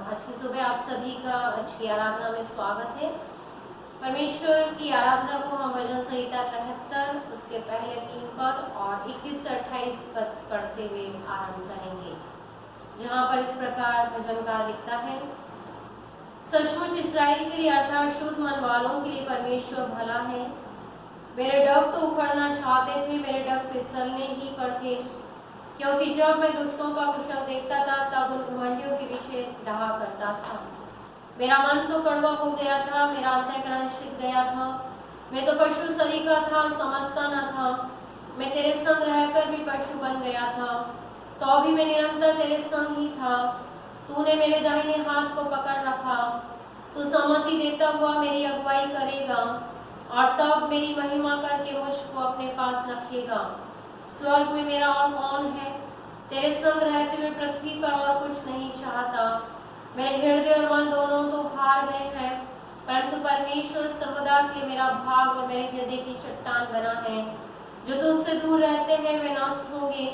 आज की सुबह आप सभी का आज की आराधना में स्वागत है। परमेश्वर की आराधना को हम भजन संहिता 73 उसके पहले 3 पद और 21 से 28 पद पढ़ते हुए आरंभ करेंगे, जहाँ पर इस प्रकार भजनकार लिखता है। सचमुच इस्राएल के लिए अर्थात शुद्ध मन वालों के लिए परमेश्वर भला है। मेरे डग तो उखड़ना चाहते थे, मेरे डग फिसलने ही पर थे, क्योंकि जब मैं दुष्टों का कुशल देखता था तब उन घमंडियों के विषय डहा करता था। मेरा मन तो कड़वा हो गया था, मेरा अंतःकरण छिद गया था। मैं तो पशु सरीखा था, समझता न था। मैं तेरे संग रहकर भी पशु बन गया था, तो भी मैं निरंतर तेरे संग ही था। तूने मेरे दाहिने हाथ को पकड़ रखा। तू सम्मति देता हुआ मेरी अगुवाई करेगा और तब मेरी महिमा करके मुझको अपने पास रखेगा। स्वर्ग में मेरा और कौन है? तेरे संग रहते हुए पृथ्वी पर और कुछ नहीं चाहता। मेरे हृदय और मन दोनों तो हार गए हैं, परंतु परमेश्वर सर्वदा के मेरा भाग और मेरे हृदय की चट्टान बना है। जो तुझसे दूर रहते हैं वे नष्ट होंगे।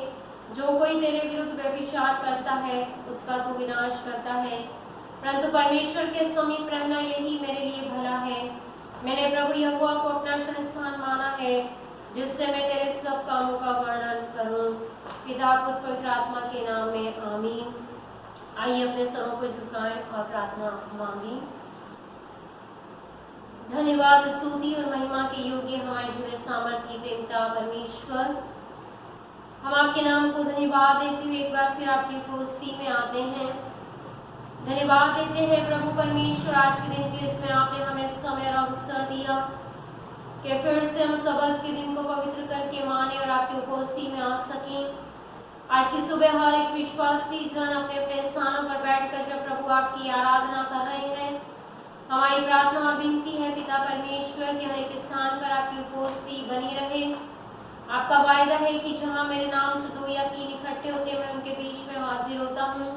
जो कोई तेरे विरुद्ध व्यभिचार करता है उसका तू विनाश करता है, परंतु परमेश्वर के समीप रहना यही मेरे लिए भला है। मैंने प्रभु यहोवा को अपना शरण स्थान माना है, जिससे मैं तेरे सब कामों का वर्णन करूं। पिता पुत्र पवित्र आत्मा के नाम में आमीन। आइए अपने सरों को झुकाएं और प्रार्थना मांगें। धन्यवाद, स्तुति और महिमा के योग्य हमारे जीवन सामर्थ्य प्रेमता परमेश्वर, हम आपके नाम को धन्यवाद देते हुए एक बार फिर आपकी उपस्थिति में आते हैं। धन्यवाद देते हैं प्रभु परमेश्वर आज के दिन के लिए, इसमें आपने हमें समय और अवसर दिया कि फिर से हम सबत के दिन को पवित्र करके माने और आपकी उपस्थिति में आ सकें। आज की सुबह हर एक विश्वासी जन अपने अपने स्थानों पर बैठकर जब प्रभु आपकी आराधना कर रहे हैं, हमारी प्रार्थना और विनती है पिता परमेश्वर के हर एक स्थान पर आपकी उपस्थिति बनी रहे। आपका वायदा है कि जहाँ मेरे नाम से 2 या 3 इकट्ठे होते मैं उनके बीच में हाजिर होता हूँ।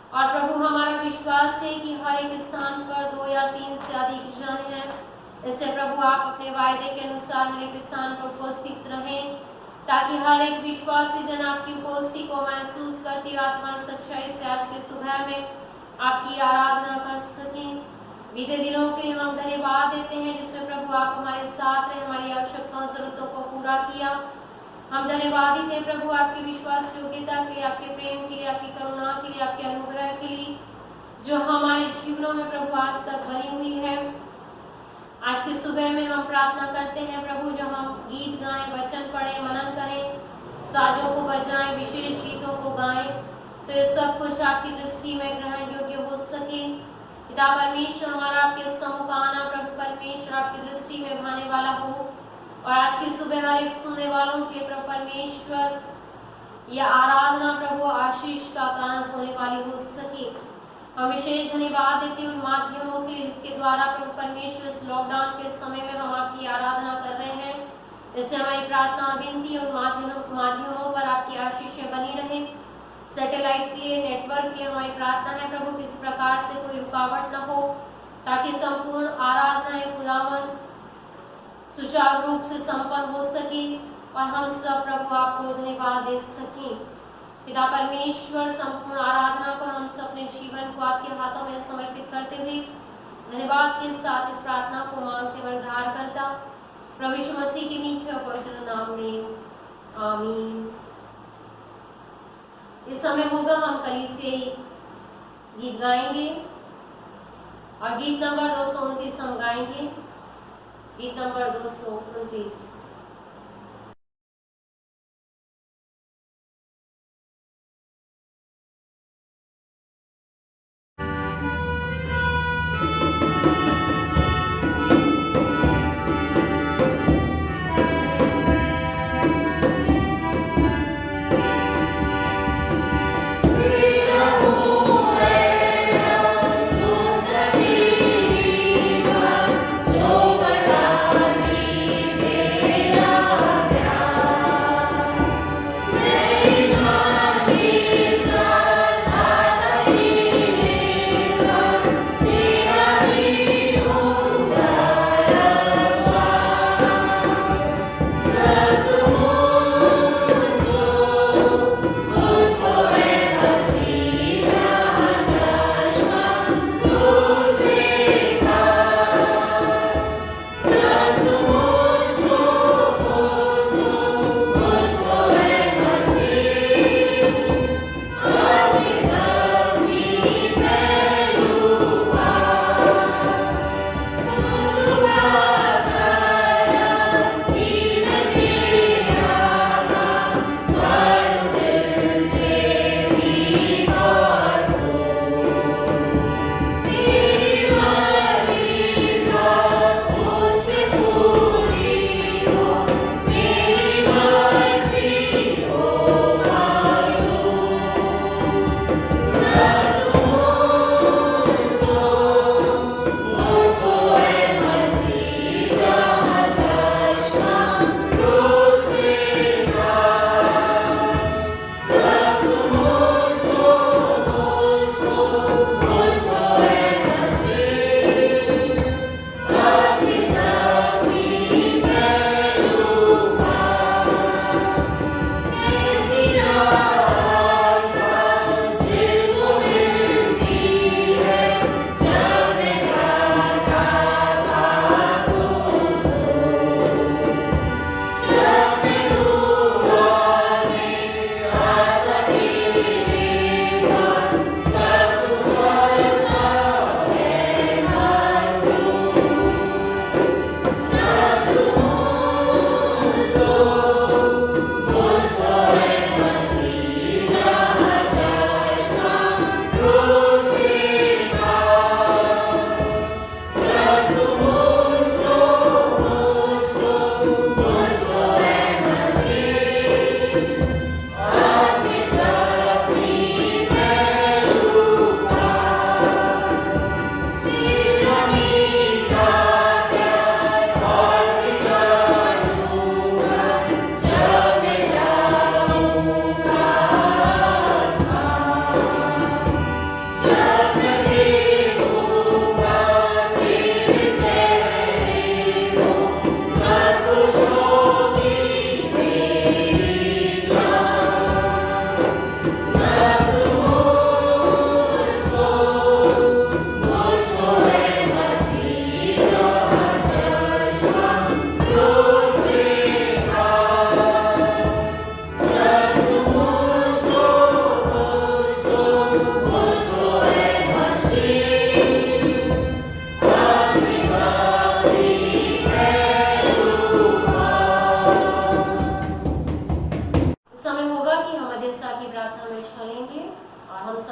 और प्रभु हमारा विश्वास है कि हर एक स्थान पर 2 या 3 से अधिक जन हैं। इससे प्रभु आप अपने वायदे के अनुसार हर एक स्थान पर उपस्थित रहें, ताकि हर एक विश्वासी जन आपकी उपस्थिति को महसूस करती आत्मा और सच्चाई से आज के सुबह में आपकी आराधना कर सकें। बीते दिनों के लिए हम धन्यवाद देते हैं जिसमें प्रभु आप हमारे साथ रहे, हमारी आवश्यकताओं जरूरतों को पूरा किया। हम धन्यवाद देते हैं प्रभु आपकी विश्वास योग्यता के लिए, आपके प्रेम के लिए, आपकी करुणा के लिए, आपके अनुग्रह के लिए, जो हमारे जीवनों में प्रभु आज तक बनी हुई है। आज की सुबह में हम प्रार्थना करते हैं प्रभु, जब हम गीत गाएं, वचन पढ़ें, मनन करें, साजों को बजाएं, विशेष गीतों को गाएं, तो ये सब कुछ आपकी दृष्टि में ग्रहण योग्य हो सके। पिता परमेश्वर, हमारा आपके सम्मुख आना प्रभु परमेश्वर आपकी दृष्टि में भाने वाला हो और आज की सुबह हर एक सुनने वालों के प्रभु परमेश्वर यह आराधना प्रभु आशीष का कारण होने वाली हो सके। हम विशेष धन्यवाद देते हैं उन माध्यमों के लिए जिसके द्वारा प्रभु परमेश्वर इस लॉकडाउन के समय में हम आपकी आराधना कर रहे हैं। इससे हमारी प्रार्थना और विनती उन माध्यमों पर आपकी आशीषें बनी रहे। सैटेलाइट के लिए, नेटवर्क के लिए हमारी प्रार्थना है प्रभु किसी प्रकार से कोई रुकावट न हो, ताकि संपूर्ण आराधना खुदावन सुचारू रूप से संपन्न हो सके और हम सब प्रभु आपको धन्यवाद दे सकें। पिता परमेश्वर, संपूर्ण आराधना को हम सब अपने जीवन को आपके हाथों में समर्पित करते हुए धन्यवाद के साथ इस प्रार्थना को मांगते हुए उद्धार करता प्रभु यीशु मसीह के मीठे और पवित्र नाम में आमीन। इस समय होगा हम कलीसियाई गीत गाएंगे और गीत नंबर 229 हम गाएंगे। गीत नंबर 229। Yeah.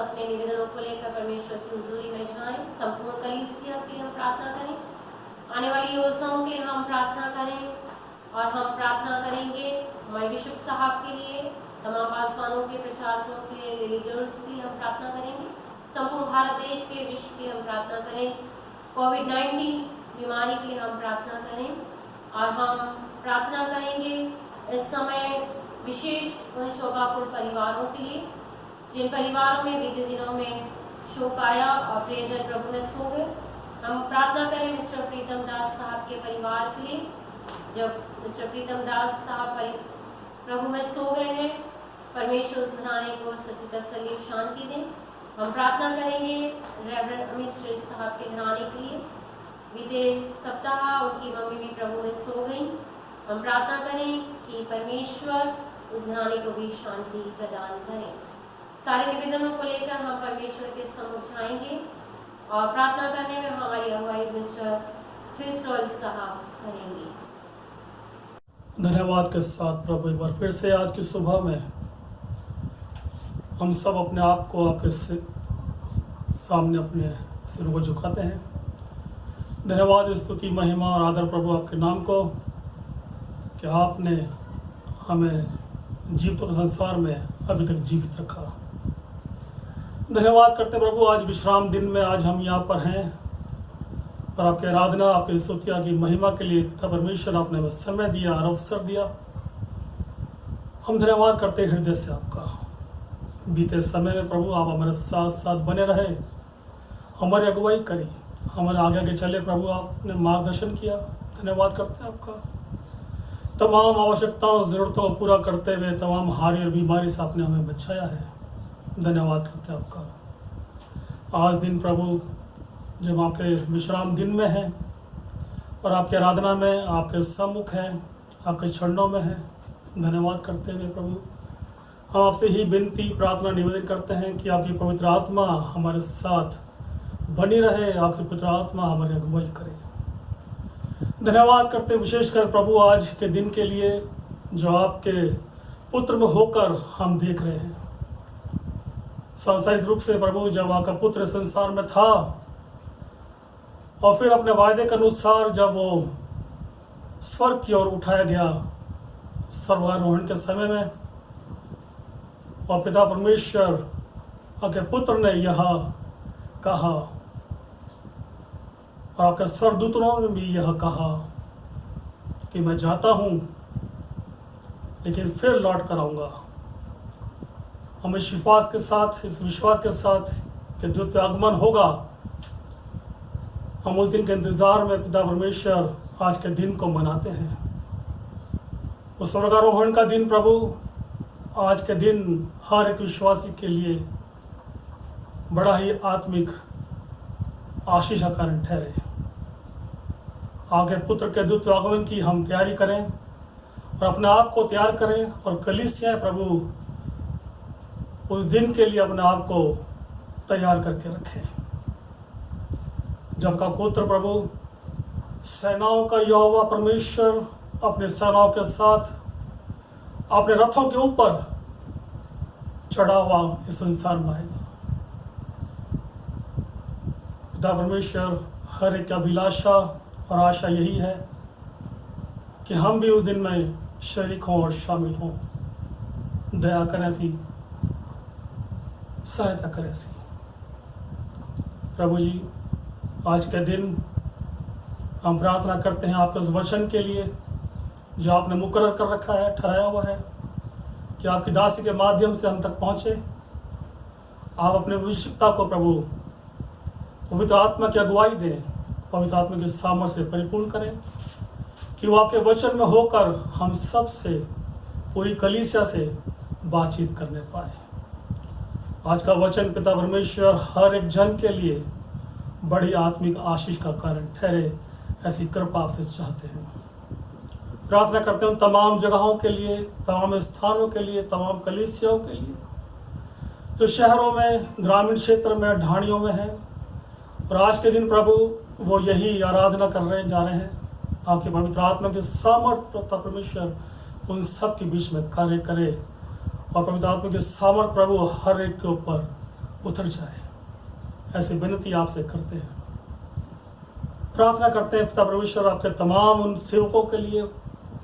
अपने निवेदनों को लेकर परमेश्वर की हुजूरी में जाएं। संपूर्ण कलीसिया की हम प्रार्थना करें, आने वाली योजनाओं के लिए हम प्रार्थना करें, और हम प्रार्थना करेंगे हमारे बिशप साहब के लिए, तमाम पासवानों के, प्रचारकों के, लीडर्स की हम प्रार्थना करेंगे, संपूर्ण भारत देश के, विश्व की हम प्रार्थना करें, कोविड-19 बीमारी के लिए हम प्रार्थना करें, और हम प्रार्थना करेंगे इस समय विशेष उन शोकाकुल परिवारों के लिए जिन परिवारों में बीते दिनों में शोक आया और प्रियजन प्रभु में सो गए। हम प्रार्थना करें मिस्टर प्रीतम दास साहब के परिवार के लिए, जब मिस्टर प्रीतम दास साहब प्रभु में सो गए हैं, परमेश्वर उस घराने को सच्ची तसल्ली शांति दें। हम प्रार्थना करेंगे रेवरेंड अमित श्रेष्ठ साहब के घराने के लिए, बीते सप्ताह उनकी मम्मी भी प्रभु में सो गई। हम प्रार्थना करें कि परमेश्वर उस घराने को भी शांति प्रदान करें। सारे निवेदनों को लेकर हम परमेश्वर के सम्मुख जाएंगे और प्रार्थना करने में हमारी अगुवाई मिस्टर क्रिस्टोल साहब करेंगे। धन्यवाद के साथ प्रभु एक बार फिर से आज की सुबह में हम सब अपने आप को आपके सामने अपने सिरों को झुकाते हैं। धन्यवाद, स्तुति, महिमा और आदर प्रभु आपके नाम को कि आपने हमें जीवितों के संसार में अभी तक जीवित रखा। धन्यवाद करते प्रभु, आज विश्राम दिन में आज हम यहाँ पर हैं और आपकी आराधना, आपकी स्तुतियाँ की महिमा के लिए पिता परमेश्वर आपने हमें समय दिया और अवसर दिया। हम धन्यवाद करते हृदय से आपका। बीते समय में प्रभु आप हमारे साथ साथ बने रहे, हमारी अगुवाई करी, हमारे आगे आगे चले प्रभु, आपने मार्गदर्शन किया। धन्यवाद करते हैं आपका। तमाम आवश्यकताओं ज़रूरतों को पूरा करते हुए तमाम हानि और बीमारी से आपने हमें बचाया है। धन्यवाद करते हैं आपका। आज दिन प्रभु जब आपके विश्राम दिन में है और आपकी आराधना में आपके सम्मुख है, आपके चरणों में है, धन्यवाद करते हुए प्रभु हम आपसे ही विनती, प्रार्थना, निवेदन करते हैं कि आपकी पवित्र आत्मा हमारे साथ बनी रहे, आपकी पवित्र आत्मा हमारी अगुवाई करे। धन्यवाद करते विशेषकर प्रभु आज के दिन के लिए जो आपके पुत्र में होकर हम देख रहे हैं। सांसारिक रूप से प्रभु जब आपका पुत्र संसार में था और फिर अपने वायदे के अनुसार जब वो स्वर्ग की ओर उठाया गया स्वर्गारोहण के समय में, और पिता परमेश्वर आपके पुत्र ने यह कहा और आपके स्वर्गदूतों ने भी यह कहा कि मैं जाता हूँ लेकिन फिर लौट कर आऊँगा। हम इस विश्वास के साथ कि द्वितीय आगमन होगा, हम उस दिन के इंतजार में पिता परमेश्वर आज के दिन को मनाते हैं। उस स्वर्गारोहण का दिन प्रभु आज के दिन हर एक विश्वासी के लिए बड़ा ही आत्मिक आशीष का कारण ठहरे। आगे पुत्र के द्वितीय आगमन की हम तैयारी करें और अपने आप को तैयार करें, और कलीसियाँ प्रभु उस दिन के लिए अपने आप को तैयार करके रखें जब का पुत्र प्रभु सेनाओं का यहोवा परमेश्वर अपने सेनाओं के साथ अपने रथों के ऊपर चढ़ा हुआ इस संसार में आएगा। पिता परमेश्वर हर एक अभिलाषा और आशा यही है कि हम भी उस दिन में शरीक हों और शामिल हों। दया करें ऐसी, सहायता करें ऐसी। प्रभु जी आज के दिन हम प्रार्थना करते हैं आपके उस वचन के लिए जो आपने मुकर्रर कर रखा है, ठहराया हुआ है कि आपकी दासी के माध्यम से हम तक पहुँचे। आप अपने आवश्यकता को प्रभु पवित्र आत्मा की अगुवाई दें, पवित्र आत्मा के सामर्थ्य से परिपूर्ण करें कि वो आपके वचन में होकर हम सब से, पूरी कलीसिया से बातचीत करने पाए। आज का वचन पिता परमेश्वर हर एक जन के लिए बड़ी आत्मिक आशीष का कारण ठहरे, ऐसी कृपा आपसे चाहते हैं। प्रार्थना करते हैं तमाम जगहों के लिए, तमाम स्थानों के लिए, तमाम कलीसियाओं के लिए जो शहरों में, ग्रामीण क्षेत्र में, ढाणियों में है, और आज के दिन प्रभु वो यही आराधना जा रहे हैं। आपके पवित्र आत्मा के सामर्थ्य परमेश्वर उन सब के बीच में कार्य करे, और पवित्र आत्मा के सामर्थ्य प्रभु हर एक के ऊपर उतर जाए, ऐसी विनती आपसे करते हैं। प्रार्थना करते हैं पिता परमेश्वर आपके तमाम उन सेवकों के लिए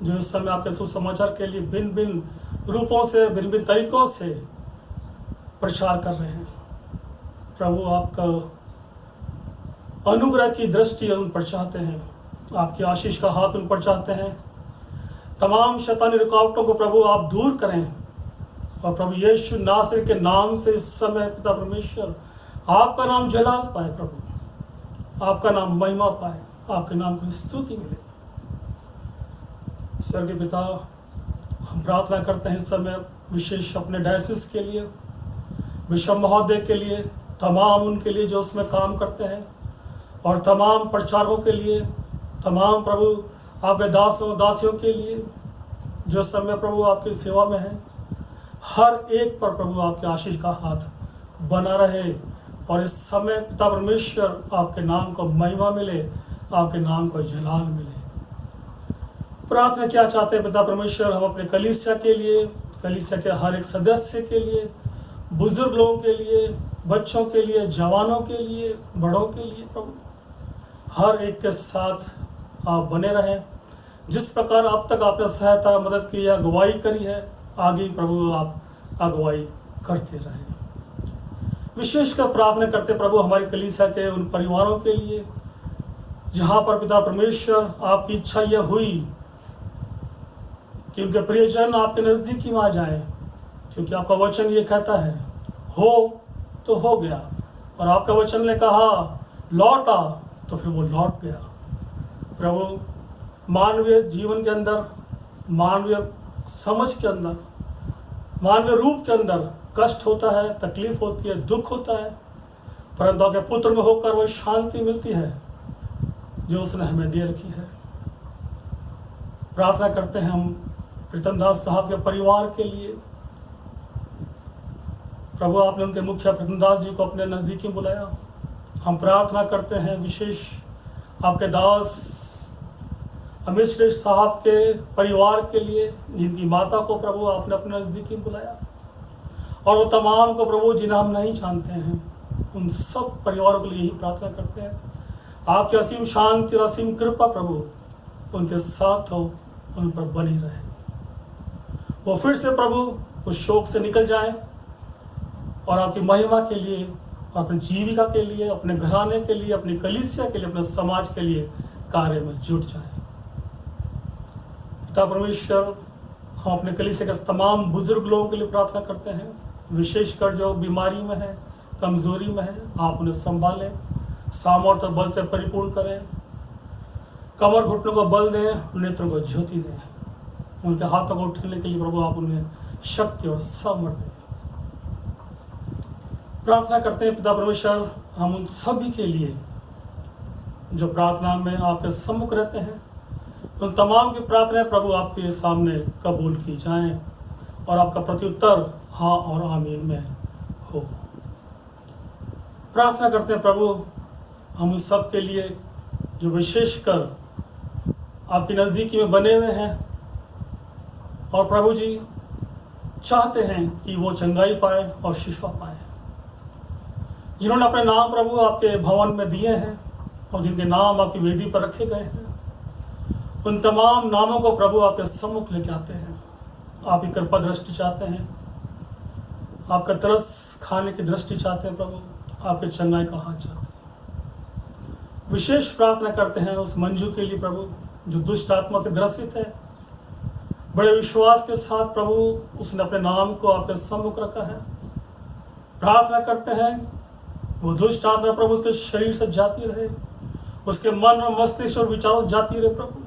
जो इस समय आपके सुसमाचार के लिए भिन्न भिन्न रूपों से, भिन्न भिन्न तरीकों से प्रचार कर रहे हैं। प्रभु आपका अनुग्रह की दृष्टि उन पर चाहते हैं, आपकी आशीष का हाथ उन पर चाहते हैं। तमाम शैतानी रुकावटों को प्रभु आप दूर करें और प्रभु यीशु नासरी के नाम से इस समय पिता परमेश्वर आपका नाम जलाल पाए, प्रभु आपका नाम महिमा पाए, आपके नाम को स्तुति मिले। स्वर्गीय पिता, हम प्रार्थना करते हैं इस समय विशेष अपने डायसिस के लिए, बिशप महोदय के लिए, तमाम उनके लिए जो उसमें काम करते हैं, और तमाम प्रचारकों के लिए, तमाम प्रभु आपके दासों दासियों के लिए जो इस समय प्रभु आपकी सेवा में है। हर एक पर प्रभु आपके आशीष का हाथ बना रहे और इस समय पिता परमेश्वर आपके नाम को महिमा मिले, आपके नाम को जलाल मिले। प्रार्थना क्या चाहते हैं पिता परमेश्वर, हम अपने कलीसिया के लिए, कलीसिया के हर एक सदस्य के लिए, बुजुर्ग लोगों के लिए, बच्चों के लिए, जवानों के लिए, बड़ों के लिए, प्रभु हर एक के साथ आप बने रहें। जिस प्रकार अब तक आपने सहायता, मदद की, अगुवाई करी है, आगे प्रभु आप अगुवाई करते रहें। विशेषकर प्रार्थना करते प्रभु हमारी कलीसिया के उन परिवारों के लिए जहाँ पर पिता परमेश्वर आपकी इच्छा यह हुई कि उनके प्रियजन आपके नज़दीकी में आ जाए, क्योंकि आपका वचन ये कहता है हो तो हो गया, और आपका वचन ने कहा लौट आ, तो फिर वो लौट गया। प्रभु मानवीय जीवन के अंदर, मानवीय समझ के अंदर, मानवीय रूप के अंदर कष्ट होता है, तकलीफ होती है, दुख होता है, परंतु आपके पुत्र में होकर वो शांति मिलती है जो उसने हमें दे रखी है। प्रार्थना करते हैं हम प्रीतम दास साहब के परिवार के लिए। प्रभु आपने उनके मुखिया प्रीतम दास जी को अपने नज़दीकी बुलाया। हम प्रार्थना करते हैं विशेष आपके दास अमित श्रेष्ठ साहब के परिवार के लिए, जिनकी माता को प्रभु आपने अपने नज़दीकी बुलाया, और वो तमाम को प्रभु जिन्हें हम नहीं जानते हैं, उन सब परिवारों के लिए यही प्रार्थना करते हैं। आपकी असीम शांति और असीम कृपा प्रभु उनके साथ हो, उन पर बनी रहे। वो फिर से प्रभु उस शोक से निकल जाए और आपकी महिमा के लिए, अपनी जीविका के लिए, अपने घराने के लिए, अपनी कलीसिया के लिए, अपने समाज के लिए कार्य में जुट जाए। पिता परमेश्वर, हम अपने कलीसिया के तमाम बुजुर्ग लोगों के लिए प्रार्थना करते हैं, विशेषकर जो बीमारी में है, कमजोरी में है, आप उन्हें संभालें, सामर्थ्य और बल से परिपूर्ण करें, कमर घुटनों को बल दें, नेत्रों को ज्योति दें, उनके हाथों को उठने के लिए प्रभु आप उन्हें शक्ति और सामर्थ्य दें। प्रार्थना करते हैं पिता परमेश्वर, हम उन सभी के लिए जो प्रार्थना में आपके सम्मुख रहते हैं, उन तमाम की प्रार्थनाएं प्रभु आपके सामने कबूल की जाएं और आपका प्रत्युत्तर हाँ और आमीन में हो। प्रार्थना करते हैं प्रभु हम उन सब के लिए जो विशेषकर आपकी नज़दीकी में बने हुए हैं और प्रभु जी चाहते हैं कि वो चंगाई पाए और शिफा पाए, जिन्होंने अपने नाम प्रभु आपके भवन में दिए हैं और जिनके नाम आपकी वेदी पर रखे गए हैं, उन तमाम नामों को प्रभु आपके सम्मुख लेके आते हैं। आप ही कृपा दृष्टि चाहते हैं, आपका तरस खाने की दृष्टि चाहते हैं प्रभु, आपके चंगाई का हाथ चाहते हैं। विशेष प्रार्थना करते हैं उस मंजू के लिए प्रभु जो दुष्ट आत्मा से ग्रसित है, बड़े विश्वास के साथ प्रभु उसने अपने नाम को आपके सम्मुख रखा है। प्रार्थना करते हैं वो दुष्ट आत्मा प्रभु उसके शरीर से जाती रहे, उसके मन और मस्तिष्क और विचारों जाती रहे प्रभु।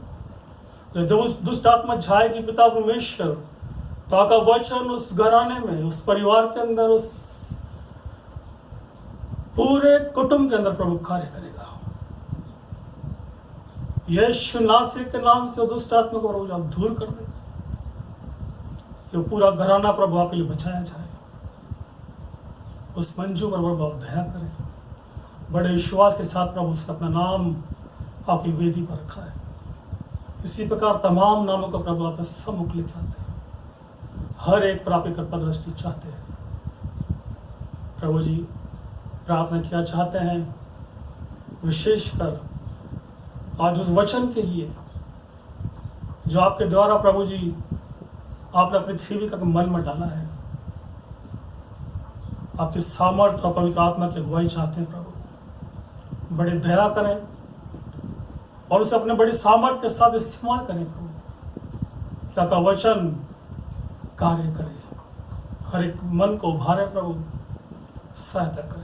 जब उस दुष्ट आत्मा जाएगी पिता परमेश्वर, तो आपका वचन उस घराने में, उस परिवार के अंदर, उस पूरे कुटुंब के अंदर प्रभु कार्य करेगा। यीशु नासरी के नाम से दुष्ट आत्मा को प्रभु आप दूर कर दे, कि पूरा घराना प्रभु आपके लिए बचाया जाए। उस मंजू पर प्रभु आप दया करें। बड़े विश्वास के साथ प्रभु उसने अपना नाम आपकी वेदी पर रखा है। इसी प्रकार तमाम नामों को प्रभु आपके सम्मुख लेके आते हैं, हर एक पर आपकी कृपा दृष्टि चाहते हैं। प्रभु जी प्रार्थना किया चाहते हैं, विशेषकर आज उस वचन के लिए जो आपके द्वारा प्रभु जी आपने अपनी सेविका के मन में डाला है। आपकी सामर्थ और पवित्र आत्मा की अगुवाई चाहते हैं प्रभु, बड़ी दया करें और उसे अपने बड़ी सामर्थ के साथ इस्तेमाल करें प्रभु, कि आपका वचन कार्य करे, हर एक मन को उभारे प्रभु, सहायता करें।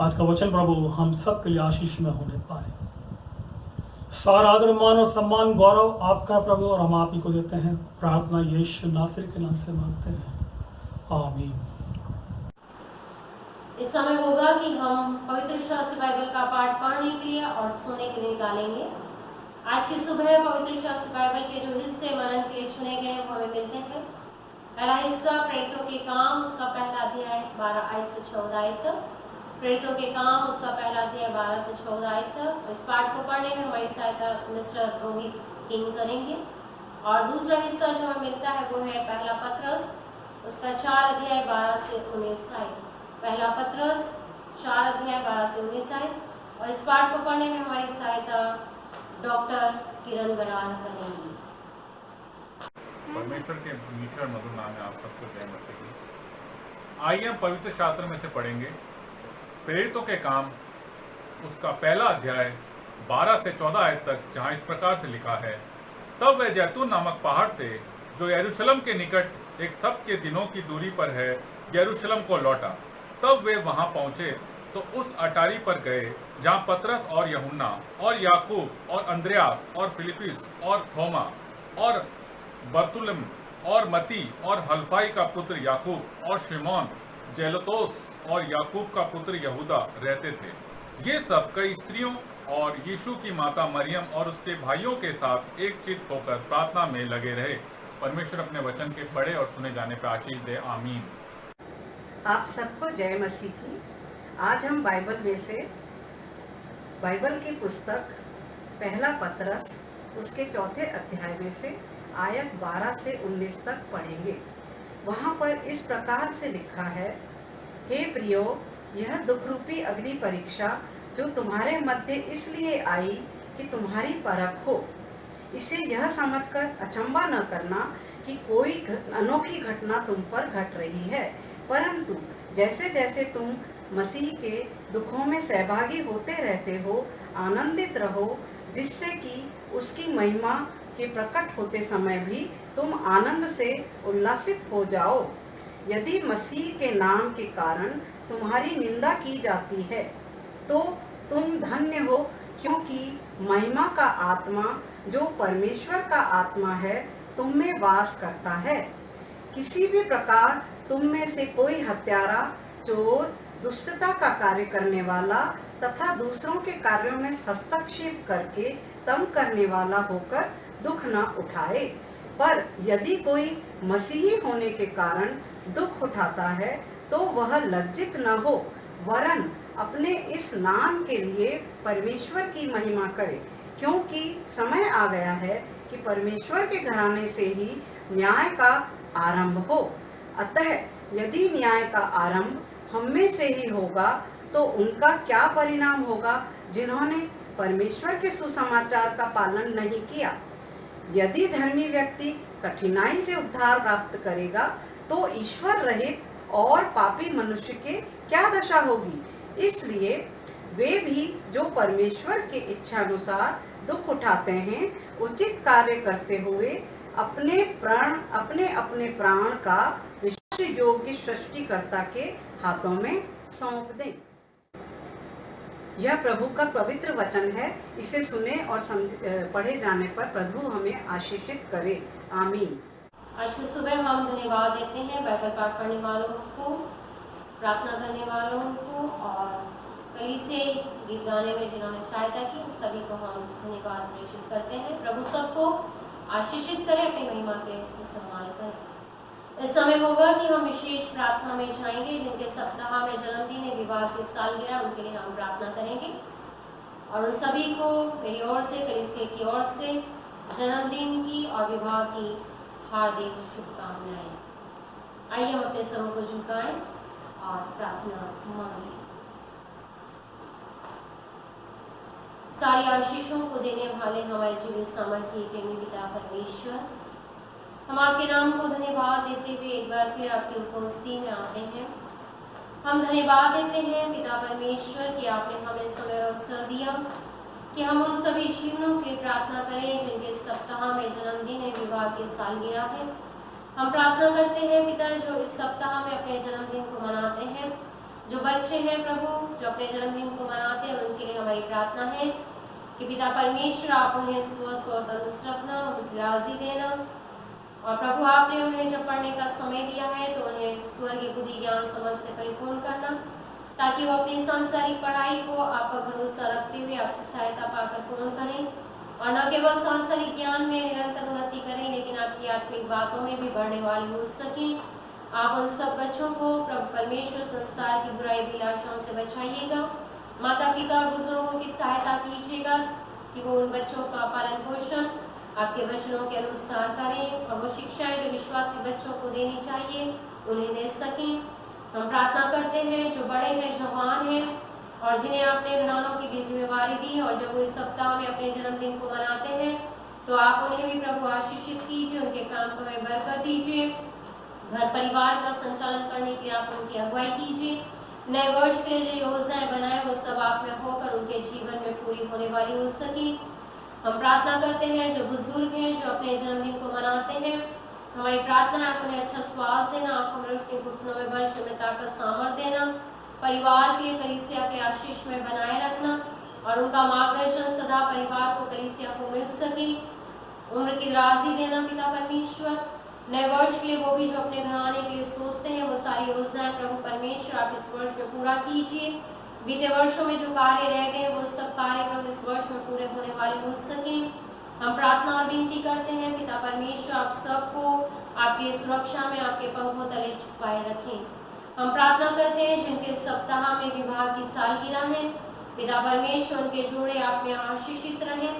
आज का वचन प्रभु हम सब के लिए आशीष में होने पाए। सारा आदर मान और सम्मान गौरव आपका प्रभु, और हम आप ही को देते हैं। प्रार्थना यीशु नासरी के नाम से मांगते हैं, आमीन। इस समय होगा कि हम पवित्र शास्त्र बाइबल का पाठ पढ़ने के लिए और सुनने के लिए निकालेंगे। आज की सुबह पवित्र शास्त्र बाइबल के जो हिस्से मनन के लिए चुने गए वो हमें मिलते हैं। पहला हिस्सा प्रेरितों के काम, उसका पहला अध्याय 12 आयत से 14 आयत। प्रेरितों के काम, उसका पहला अध्याय 12 से 14 आयत। इस पाठ को पढ़ने में हमारी सहायता मिस्टर रोहित किंग करेंगे। और दूसरा हिस्सा जो हमें मिलता है वो है पहला पत्रस, उसका 4 अध्याय 12 से 19 आयत। पहला पत्रस 4 अध्याय 12 से 19 आयत। और इस पाठ को पढ़ने में हमारी सहायता डॉक्टर किरण बरार करेंगी। परमेश्वर के मीठे और मधुर नाम में आप सबको जय मसीह। आइए हम पवित्र शास्त्र में से पढ़ेंगे प्रेरितों के काम, उसका पहला अध्याय 12 से 14 आयत तक, जहाँ इस प्रकार से लिखा है। तब वह जैतून नामक पहाड़ से, जो यरूशलेम के निकट एक सप्ताह के दिनों की दूरी पर है, यरूशलेम को लौटा। तब वे वहां पहुंचे तो उस अटारी पर गए जहां पतरस और यूहन्ना और याकूब और अंद्रयास और फिलिप्पुस और थोमा और बरतुलम और मती और हल्फाई का पुत्र याकूब और शिमोन जेलोतोस और याकूब का पुत्र यहूदा रहते थे। ये सब कई स्त्रियों और यीशु की माता मरियम और उसके भाइयों के साथ एक चित्त होकर प्रार्थना में लगे रहे। परमेश्वर अपने वचन के पढ़े और सुने जाने पर आशीष दे, आमीन। आप सबको जय मसीह की। आज हम बाइबल में से बाइबल की पुस्तक पहला पतरस उसके 4 अध्याय में से आयत 12 से 19 तक पढ़ेंगे। वहाँ पर इस प्रकार से लिखा है, हे प्रियो, यह दुख रूपी अग्नि परीक्षा जो तुम्हारे मध्य इसलिए आई कि तुम्हारी परख हो, इसे यह समझकर अचंभा न करना कि कोई अनोखी घटना तुम पर घट रही है, परंतु जैसे जैसे तुम मसीह के दुखों में सहभागी होते रहते हो, आनंदित रहो, जिससे कि उसकी महिमा के प्रकट होते समय भी तुम आनंद से उल्लासित हो जाओ। यदि मसीह के नाम के कारण तुम्हारी निंदा की जाती है तो तुम धन्य हो, क्योंकि महिमा का आत्मा जो परमेश्वर का आत्मा है तुम में वास करता है। किसी भी प्रकार तुम में से कोई हत्यारा, चोर, दुष्टता का कार्य करने वाला तथा दूसरों के कार्यों में हस्तक्षेप करके तंग करने वाला होकर दुख न उठाए। पर यदि कोई मसीही होने के कारण दुख उठाता है तो वह लज्जित न हो, वरन अपने इस नाम के लिए परमेश्वर की महिमा करे, क्योंकि समय आ गया है कि परमेश्वर के घराने से ही न्याय का आरंभ हो। अतः यदि न्याय का आरंभ हम में से ही होगा तो उनका क्या परिणाम होगा जिन्होंने परमेश्वर के सुसमाचार का पालन नहीं किया। यदि धर्मी व्यक्ति कठिनाई से उद्धार प्राप्त करेगा तो ईश्वर रहित और पापी मनुष्य के क्या दशा होगी। इसलिए वे भी जो परमेश्वर के इच्छानुसार दुख उठाते हैं, उचित कार्य करते हुए अपने अपने प्राण का विश्वास योग्य सृष्टिकर्ता के हाथों में सौंप दें। यह प्रभु का पवित्र वचन है। इसे सुने और पढ़े जाने पर प्रभु हमें आशीषित करे, आमीन। आज की सुबह हम धन्यवाद देते हैं बाइबल पाठ पढ़ने वालों को, प्रार्थना करने वालों को और कलीसिया गीत गाने में जिन्होंने सहायता की, सभी को हम धन्यवाद प्रेषित करते हैं। प्रभु सबको आशीषित करें, अपनी महिमा के इस्तेमाल करें। इस समय होगा कि हम विशेष प्रार्थना में जाएंगे। जिनके सप्ताह में जन्मदिन है, विवाह की सालगिरह, उनके लिए हम प्रार्थना करेंगे। और उन सभी को मेरी ओर से, कलीसिया की ओर से जन्मदिन की और विवाह की हार्दिक शुभकामनाएं। आइए हम अपने सरों को झुकाएं और प्रार्थना मांगें। सारी आशीषों को देने वाले हमारे जीवित सामर्थ्य प्रेमी पिता परमेश्वर, हम आपके नाम को धन्यवाद देते हुए एक बार फिर आपकी उपस्थिति में आते हैं। हम धन्यवाद देते हैं पिता परमेश्वर कि आपने हमें समय और अवसर दिया कि हम उन सभी जीवनों की प्रार्थना करें जिनके सप्ताह में जन्मदिन है, विवाह की सालगिरह है। हम प्रार्थना करते हैं पिता जो इस सप्ताह में अपने जन्मदिन को मनाते हैं, जो बच्चे हैं प्रभु जो अपने जन्मदिन को मनाते हैं, उनके लिए हमारी प्रार्थना है कि पिता परमेश्वर आप उन्हें स्वस्थ और तंदुरुस्त रखना, उनकी राजी देना। और प्रभु आपने उन्हें जब पढ़ने का समय दिया है तो उन्हें स्वर्गीय बुद्धि ज्ञान समझ से परिपूर्ण करना, ताकि वो अपनी सांसारिक पढ़ाई को आपका भरोसा रखते हुए आपसे सहायता पाकर पूर्ण करें और न केवल सांसारिक ज्ञान में निरंतर उन्नति करें लेकिन आपकी आत्मिक बातों में भी बढ़ने वाली हो सकें। आप उन सब बच्चों को प्रभु परमेश्वर संसार की बुराई विलासाओं से बचाइएगा। माता पिता और बुजुर्गों की सहायता कीजिएगा कि वो उन बच्चों का पालन पोषण आपके वचनों के अनुसार करें और वो शिक्षाएं जो विश्वासी बच्चों को देनी चाहिए उन्हें दे सकें। हम प्रार्थना करते हैं जो बड़े हैं, जवान हैं और जिन्हें आपने घरानों की भी जिम्मेवारी दी और जब वो इस सप्ताह में अपने जन्मदिन को मनाते हैं तो आप उन्हें भी प्रभु आशीषित कीजिए, उनके काम को में बरकत दीजिए, घर परिवार का संचालन करने के लिए आप उनकी अगुवाई कीजिए। नए वर्ष के लिए जो योजनाएं बनाए वो सब आप में होकर उनके जीवन में पूरी होने वाली हो सके। हम प्रार्थना करते हैं जो बुजुर्ग हैं जो अपने जन्मदिन को मनाते हैं, हमारी प्रार्थना है आप उन्हें अच्छा स्वास्थ्य देना, आप हमें उसके घुटनों में बल में ताकत सामर्थ देना, परिवार के कलीसिया के आशीष में बनाए रखना और उनका मार्गदर्शन सदा परिवार को कलीसिया को मिल सके। उम्र की दराजी देना पिता परमेश्वर। नए वर्ष के लिए वो भी जो अपने घराने के लिए सोचते हैं वो सारी योजनाएं प्रभु परमेश्वर आप इस वर्ष में पूरा कीजिए। बीते वर्षों में जो कार्य रह गए वो सब कार्य प्रभु इस वर्ष में पूरे होने वाले हो सके। हम प्रार्थना और विनती करते हैं पिता परमेश्वर आप सबको आपकी सुरक्षा में आपके पंखों तले छुपाए रखें। हम प्रार्थना करते हैं जिनके सप्ताह में विवाह की सालगिरह है, पिता परमेश्वर उनके जोड़े आप में आशीषित रहें।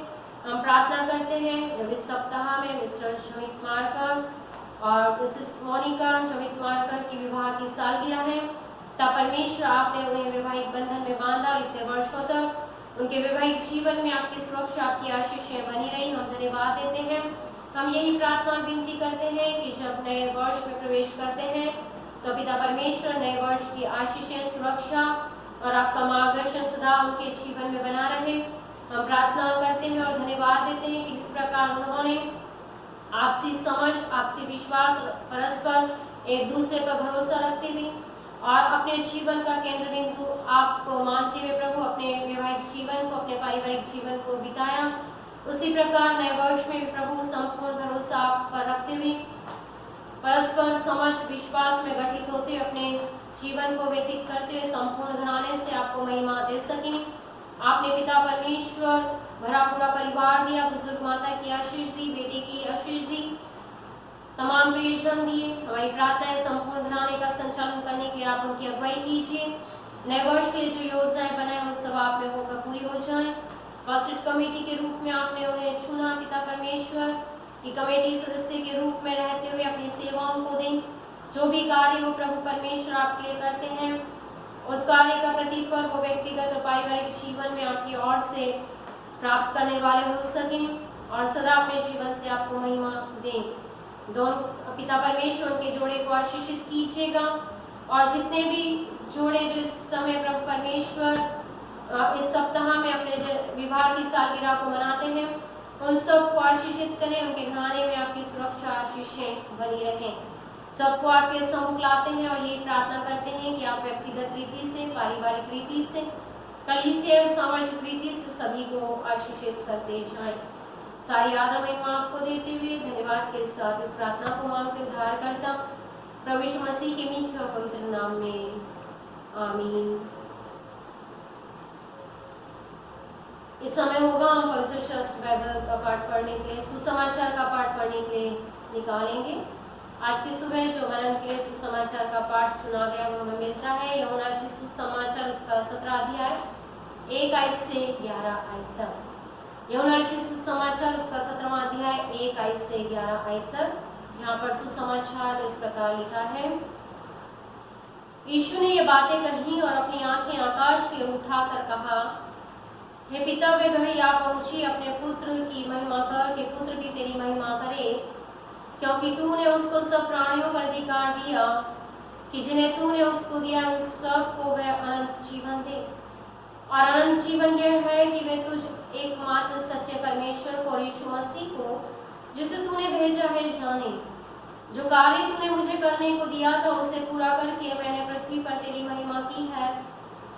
हम प्रार्थना करते हैं जब इस सप्ताह में मिस्टर शमित मार्कर और मिसेस मोनिका शमित मार्कर की विवाह की सालगिरह है, तब परमेश्वर आपने उन्हें वैवाहिक बंधन में बांधा और इतने वर्षों तक उनके वैवाहिक जीवन में आपकी सुरक्षा आपकी आशीषें बनी रही। हम धन्यवाद देते हैं। हम यही प्रार्थना और विनती करते हैं कि जब नए वर्ष में प्रवेश करते हैं तो पिता परमेश्वर नए वर्ष की आशीषें सुरक्षा और आपका मार्गदर्शन सदा उनके जीवन में बना रहे। हम प्रार्थना करते हैं और धन्यवाद देते हैं कि जिस प्रकार उन्होंने आपसी समझ आपसी विश्वास और परस्पर एक दूसरे पर भरोसा रखते हुए और अपने जीवन का केंद्र बिंदु आपको मानते हुए प्रभु अपने वैवाहिक जीवन को अपने पारिवारिक जीवन को बिताया, उसी प्रकार नए वर्ष में भी प्रभु संपूर्ण भरोसा आप पर रखते हुए परस्पर समझ विश्वास में गठित होते हुए अपने जीवन को व्यतीत करते हुए संपूर्ण घराने से आपको महिमा दे सकें। आपने पिता परमेश्वर भरा पूरा परिवार दिया, बुजुर्ग माता की आशीष दी, बेटे की आशीष दी, तमाम प्रियजन दिए। हमारी प्रार्थना है संपूर्ण घराने का संचालन करने के लिए आप उनकी अगुवाई कीजिए। नए वर्ष के लिए जो योजनाएं बनाए वो सब आप में होकर पूरी हो जाए। फर्स्ट कमेटी के रूप में आपने उन्हें चुना पिता परमेश्वर कि कमेटी सदस्य के रूप में रहते हुए अपनी सेवाओं को दें। जो भी कार्य वो प्रभु परमेश्वर आपके लिए करते हैं उस कार्य का प्रतिफल वो व्यक्तिगत और पारिवारिक जीवन में आपकी ओर से प्राप्त करने वाले हो सकें और सदा अपने जीवन से आपको महिमा दें। दोनों पिता परमेश्वर उनके जोड़े को आशीषित कीजिएगा और जितने भी जोड़े जो इस समय प्रभु परमेश्वर इस सप्ताह में अपने विवाह की सालगिरह को मनाते हैं उन सबको आशीषित करें, उनके घराने में आपकी सुरक्षा आशीषें बनी रहें। सबको आपके सम्मुख लाते हैं और ये प्रार्थना करते हैं कि आप व्यक्तिगत रीति से पारिवारिक रीति से कलीसिया और सामाजिक रीति से सभी को आशीषित करते जाएं। सारी आदर महिमा आपको देते हुए धन्यवाद के साथ इस प्रार्थना को मांगते उद्धार करता प्रभु यीशु मसीह के मीठे और पवित्र नाम में आमीन। इस समय होगा हम पवित्र शास्त्र बाइबल का पाठ पढ़ने के लिए सुसमाचार का पाठ पढ़ने के लिए निकालेंगे। आज की सुबह जो वरन के लिए सुसमाचार का पाठ चुना गया वो हमें मिलता है यूहन्ना रचित सुसमाचार उसका 17 अध्याय 1 आयत से 11 आयत तक। यूहन्ना रचित सुसमाचार उसका 17वां अध्याय 1 आयत से 11 आयत तक, जहाँ पर सुसमाचार इस प्रकार लिखा है। यीशु ने ये बातें कही और अपनी आंखें आकाश की ओर उठाकर कहा, हे पिता, वे घड़ी आ पहुंची, अपने पुत्र की महिमा कर, कि पुत्र भी तेरी महिमा करे, क्योंकि तूने उसको सब प्राणियों पर अधिकार दिया, कि जिन्हें तूने उसको दिया उन सबको वह अनंत जीवन दे। और अनंत जीवन यह है कि वे तुझ एकमात्र सच्चे परमेश्वर को और यीशु मसीह को, जिसे तूने भेजा है, जाने। जो कार्य तूने मुझे करने को दिया था उसे पूरा करके मैंने पृथ्वी पर तेरी महिमा की है।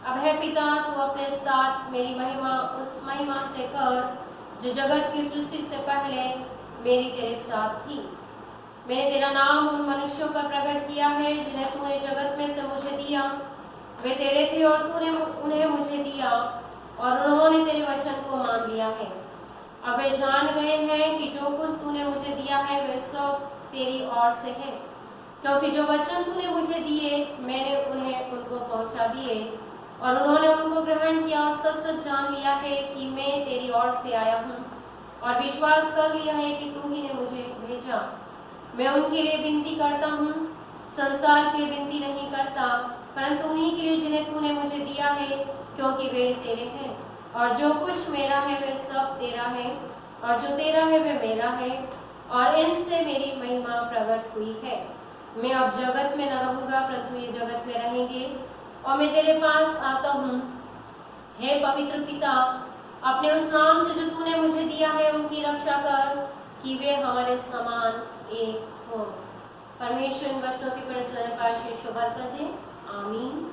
अब है पिता, तू अपने साथ मेरी महिमा उस महिमा से कर जो जगत की सृष्टि से पहले मेरी तेरे साथ थी। मैंने तेरा नाम उन मनुष्यों पर प्रकट किया है जिन्हें तूने जगत में से मुझे दिया। वे तेरे थे और तूने उन्हें मुझे दिया, और उन्होंने तेरे वचन को मान लिया है। अब वे जान गए हैं कि जो कुछ तूने मुझे दिया है वे सब तेरी ओर से है, क्योंकि जो वचन तूने मुझे दिए मैंने उन्हें उनको पहुंचा दिए, और उन्होंने उनको ग्रहण किया, और सच सच जान लिया है कि मैं तेरी ओर से आया हूँ, और विश्वास कर लिया है कि तू ही ने मुझे भेजा। मैं उनके लिए विनती करता हूँ, संसार के लिए विनती नहीं करता, परंतु उन्हीं के लिए जिन्हें तूने मुझे दिया है, क्योंकि वे तेरे हैं। और जो कुछ मेरा है वे सब तेरा है, और जो तेरा है वे मेरा है, और इनसे मेरी महिमा प्रकट हुई है। मैं अब जगत में न रहूंगा, परंतु ये जगत में रहेंगे, और मैं तेरे पास आता हूँ। हे पवित्र पिता, अपने उस नाम से जो तूने मुझे दिया है उनकी रक्षा कर, कि वे हमारे समान एक हो। परमेश्वर इन वचनों की परमेश्वर का आशीष बरकत दे। आमीन।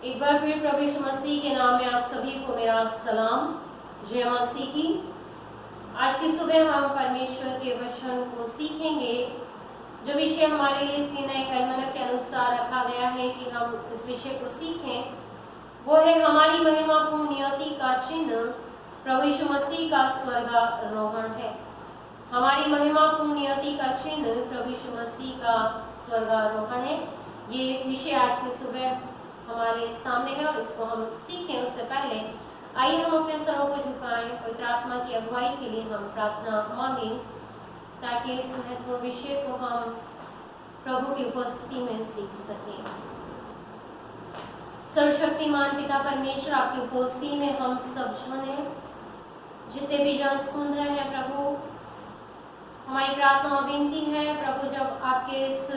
एक बार फिर प्रभु यीशु मसीह के नाम में आप सभी को मेरा सलाम, जय मसीह की। आज की सुबह हम परमेश्वर के वचन को सीखेंगे। जो विषय हमारे लिए सीनाई कलमना के अनुसार रखा गया है कि हम इस विषय को सीखें, वो है हमारी महिमापूर्ण नियति का चिन्ह प्रभु यीशु मसीह का स्वर्गारोहण है। हमारी महिमापूर्ण नियति का चिन्ह प्रभु यीशु मसीह का स्वर्गारोहण है। ये विषय आज की सुबह हमारे सामने है, और इसको हम सीखें उससे पहले आइए हम अपने सरों को झुकाएं। पवित्र आत्मा की अगुवाई के लिए हम प्रार्थना मांगें, ताकि इस महत्वपूर्ण विषय को हम प्रभु की उपस्थिति में सीख सकें। सर्वशक्तिमान पिता परमेश्वर, आपकी उपस्थिति में हम सब जने, जितने भी जन सुन रहे हैं प्रभु, हमारी प्रार्थना और विनती है प्रभु, जब आपके इस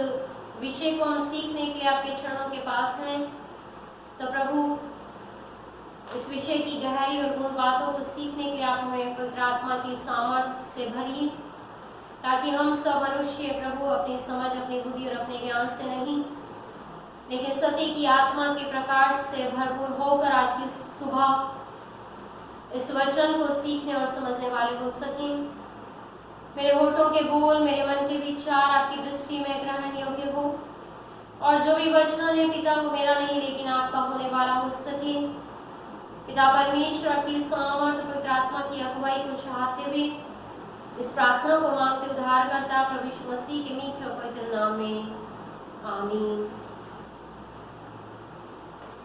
विषय को हम सीखने के लिए आपके चरणों के पास हैं, तो प्रभु इस विषय की गहरी और गुण बातों को सीखने के लिए आप हमें पवित्र आत्मा की सामर्थ्य से भरिए, ताकि हम सब मनुष्य प्रभु अपनी समझ, अपनी बुद्धि और अपने ज्ञान से नहीं, लेकिन सत्य की आत्मा के प्रकाश से भरपूर होकर आज की सुबह इस वचन को सीखने और समझने वाले हो सकें। मेरे होठों के बोल, मेरे मन के विचार आपकी दृष्टि में ग्रहण योग्य हो, और जो भी वचन है पिता वो मेरा नहीं लेकिन आपका होने वाला हो सके। पिता परमेश्वर, आपकी सामर्थ्य पवित्र आत्मा की अगुवाई को चाहते हुए इस प्रार्थना को मांगते उद्धारकर्ता प्रभु यीशु मसीह के मीठे और पवित्र नाम में, आमीन।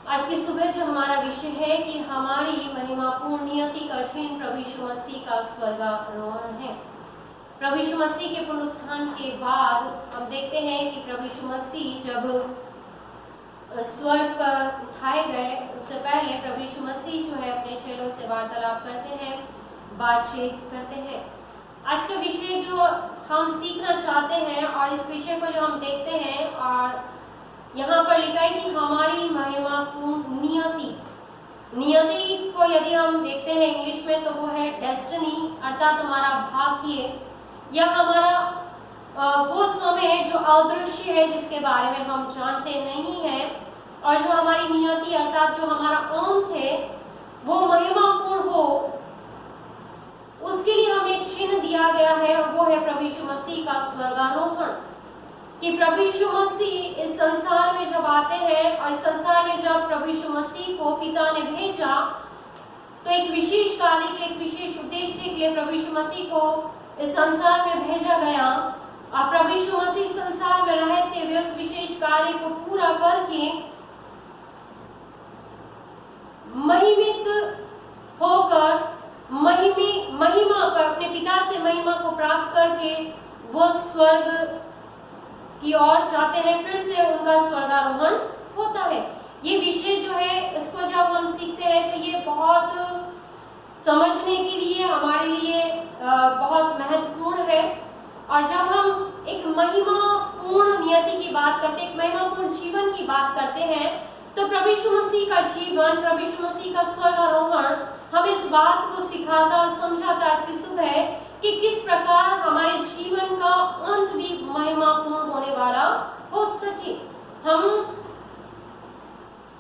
आज की सुबह जो हमारा विषय है कि हमारी महिमापूर्ण नियति का चिन्ह प्रभु यीशु मसीह का स्वर्गारोहण है। प्रभु यीशु मसीह के पुनरुत्थान के बाद हम देखते हैं कि प्रभु यीशु मसीह जब स्वर्ग पर उठाए गए, उससे पहले प्रभु यीशु मसीह जो है अपने चेलों से वार्तालाप करते हैं, बातचीत करते हैं। आज का विषय जो हम सीखना चाहते हैं, और इस विषय को जो हम देखते हैं, और यहाँ पर लिखा है कि हमारी महिमापूर्ण नियति। नियति को यदि हम देखते हैं इंग्लिश में, तो वो है डेस्टिनी, अर्थात हमारा भाग्य, या हमारा वो समय जो अदृश्य है, जिसके बारे में हम जानते नहीं हैं, और जो हमारी नियति अर्थात जो हमारा अंत है वो महिमापूर्ण हो, उसके लिए हमें एक चिन्ह दिया गया है, और वो है प्रभु यीशु मसीह का स्वर्गारोहण। कि प्रभु यीशु मसीह इस संसार में जब आते हैं, और इस संसार में जब प्रभु यीशु मसीह को पिता ने भेजा, तो एक विशेष कार्य के, एक विशेष उद्देश्य के लिए प्रभु यीशु मसीह को इस संसार में भेजा गया। और प्रभु यीशु मसीह संसार में रहते हुए उस विशेष कार्य को पूरा करके महिमित होकर महिमा पर अपने पिता से महिमा को प्राप्त करके वो स्वर्ग की ओर जाते हैं। फिर से उनका स्वर्गारोहण होता है। ये विषय जो है इसको जब हम सीखते हैं तो ये बहुत समझने के लिए हमारे लिए बहुत महत्वपूर्ण है। और जब हम एक महिमापूर्ण नियति की बात करते हैं, एक महिमापूर्ण जीवन की बात करते हैं, तो प्रभु यीशु मसीह का जीवन, प्रभु यीशु मसीह का स्वर्गारोहण हमें इस बात को सिखाता और समझाता आज की सुबह कि किस प्रकार हमारे जीवन का अंत भी महिमापूर्ण होने वाला हो सके। हम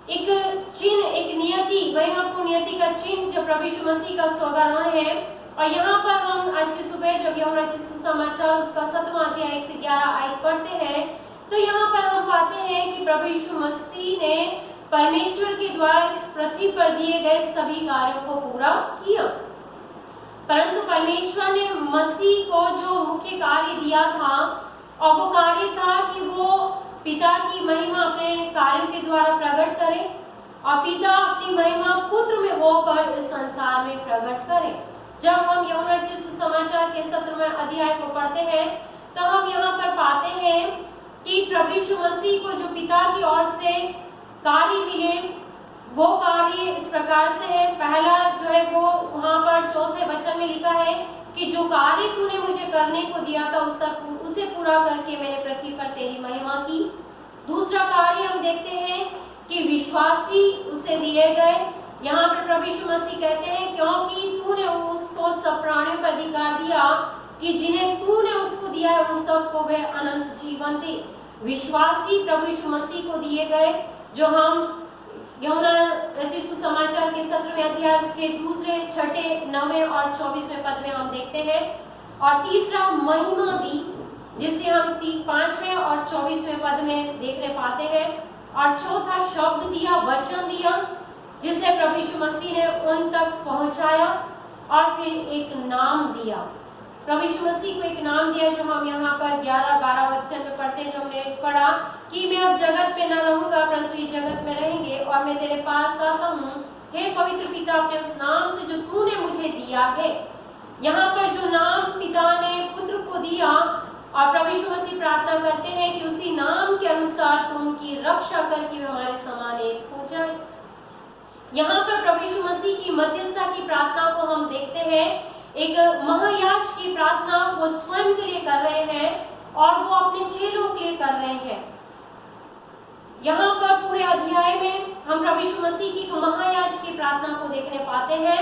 एक चिन्ह, एक नियति, महिमापूर्ण नियति का चिन्ह जो प्रभु यीशु मसीह का स्वर्गारोहण है। और यहाँ पर हम आज की सुबह जब यूहन्ना रचित सुसमाचार उसका 7वां अध्याय 1 से 11 आयत पढ़ते हैं, तो यहाँ पर हम पाते हैं कि प्रभु यीशु मसीह ने परमेश्वर के द्वारा इस पृथ्वी पर दिए गए सभी कार्यों को पूरा किया। परंतु परमेश्वर ने मसीह को जो मुख्य कार्य दिया था, और वो कार्य था कि वो पिता की महिमा अपने कार्यों के द्वारा प्रकट करे, और पिता अपनी महिमा पुत्र में होकर इस संसार में प्रकट करे। जब हम यूहन्ना रचित सुसमाचार के 17वें अध्याय को पढ़ते हैं, तो हम यहाँ पर पाते हैं कि प्रभु यीशु मसीह को जो पिता की ओर से कार्य मिले, वो कार्य इस प्रकार से है। पहला जो है वो वहाँ पर 4थे वचन में लिखा है कि जो कार्य तूने मुझे करने को दिया था उसे पूरा करके मैंने पृथ्वी पर तेरी महिमा की। दूसरा कार्य हम देखते हैं कि विश्वासी उसे दिए गए। यहाँ पर प्रभु यीशु मसीह कहते हैं क्योंकि तूने उसको सब प्राणियों पर अधिकार दिया कि जिन्हें तूने उसको दिया है उन सबको वह अनंत जीवन दे। विश्वासी प्रभु यीशु मसीह को दिए गए, जो हम यूहन्ना रचित सुसमाचार के 17वें अध्याय उसके 2, 6, 9 और 24वें पद में हम देखते हैं। और तीसरा महिमा दी, जिसे हम 5वें और 24वें पद में देखने पाते हैं। और चौथा शब्द दिया, वचन दिया, जिसे प्रभु यीशु मसीह ने उन तक पहुंचाया। और फिर एक नाम दिया, प्रभु यीशु मसीह को एक नाम दिया, जो हम यहाँ पर 11-12 वचन में पढ़ते हैं, जो हमने पढ़ा कि मैं अब जगत में न रहूंगा परंतु ये जगत में रहेंगे और मैं तेरे पास आता हूँ। हे पवित्र पिता, अपने उस नाम से जो तूने मुझे दिया है। यहाँ पर जो नाम पिता ने पुत्र को दिया, और प्रभु यीशु मसीह प्रार्थना करते हैं कि उसी नाम के अनुसार तू उनकी रक्षा करके वे हमारे समान एक हो जाए। यहाँ पर प्रभु यीशु मसीह की मध्यस्थता की प्रार्थना को हम देखते हैं। एक महायाजक की प्रार्थना वो स्वयं के लिए कर रहे हैं और वो अपने चेलों के लिए कर रहे हैं। यहाँ पर पूरे अध्याय में हम प्रभु यीशु मसीह की महायाजक की प्रार्थना को देखने पाते हैं,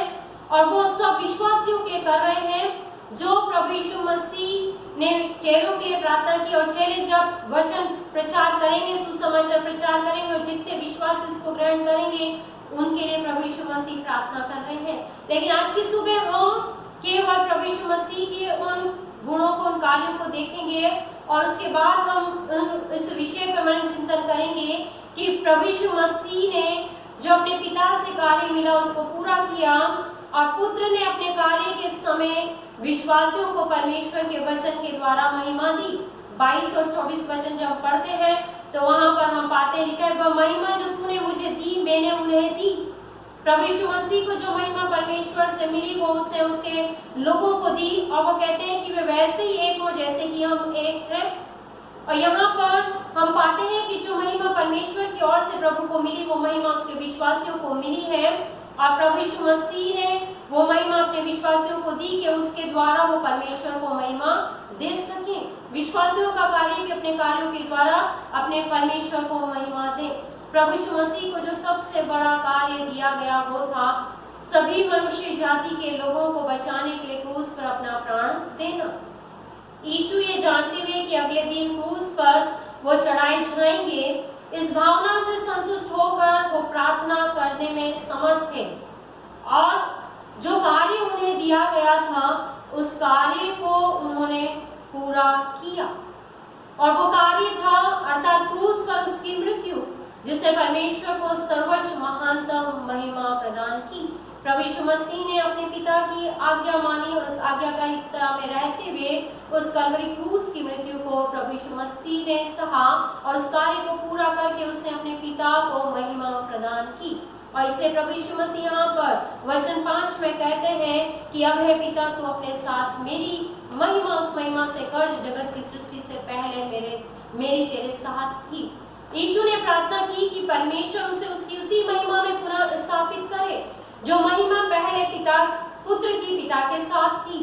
और वो सब विश्वासियों के लिए कर रहे हैं जो प्रभु यीशु मसीह ने चेलों के लिए प्रार्थना की। और चेले जब वचन प्रचार करेंगे, सुसमाचार प्रचार करेंगे, और जितने विश्वासी उसको ग्रहण करेंगे उनके लिए प्रभु यीशु मसीह प्रार्थना कर रहे हैं। लेकिन आज की सुबह हम केवल प्रभु यीशु मसीह के उन गुणों को, उन कार्यों को देखेंगे, और उसके बाद हम इस विषय पर मन चिंतन करेंगे कि प्रभु यीशु मसीह ने जो अपने पिता से कार्य मिला उसको पूरा किया, और पुत्र ने अपने कार्य के समय विश्वासियों को परमेश्वर के वचन के द्वारा महिमा दी। 22 और 24 वचन जब हम पढ़ते हैं तो वहां पर हम पाते हैं लिखा है, वह महिमा जो तूने मुझे दी मैंने उन्हें दी। प्रभु यीशु मसीह को जो महिमा परमेश्वर से मिली वो उसने उसके लोगों को दी, और वो कहते हैं कि वे वैसे ही एक हो जैसे कि हम एक हैं। और यहाँ पर हम पाते हैं कि जो महिमा परमेश्वर की ओर से प्रभु को मिली वो महिमा उसके विश्वासियों को मिली है, और प्रभु यीशु मसीह ने वो महिमा अपने विश्वासियों को दी कि उसके द्वारा वो परमेश्वर को महिमा दे सके। विश्वासियों का कार्य भी अपने कार्यों के द्वारा अपने परमेश्वर को महिमा दे। प्रभु यीशु मसीह को जो सबसे बड़ा कार्य दिया गया वो था सभी मनुष्य जाति के लोगों को बचाने के लिए क्रूस पर अपना प्राण देना। यीशु ये जानते हुए कि अगले दिन क्रूस पर वो चढ़ाए जाएंगे, इस भावना से संतुष्ट होकर वो प्रार्थना करने में समर्थ थे, और जो कार्य उन्हें दिया गया था उस कार्य को उन्होंने पूरा किया। और वो कार्य था अर्थात क्रूस पर उसकी मृत्यु, जिसने परमेश्वर को सर्वोच्च महानतम महिमा प्रदान की। प्रभु यीशु मसीह ने अपने पिता की आज्ञा मानी, और उस आज्ञाकारिता में रहते हुए उस कलवरी क्रूस की मृत्यु को प्रभु यीशु मसीह ने सहा, और उस कार्य को पूरा करके उसने अपने पिता को महिमा प्रदान की। और इसलिए प्रभु यीशु मसीह यहाँ पर वचन 5 में कहते हैं कि अब है पिता तू अपने साथ मेरी महिमा उस महिमा से कर जो जगत की सृष्टि से पहले मेरी तेरे साथ थी। यीशु ने प्रार्थना की कि परमेश्वर उसे उसकी उसी महिमा में पुनः स्थापित करे जो महिमा पहले पुत्र की पिता के साथ थी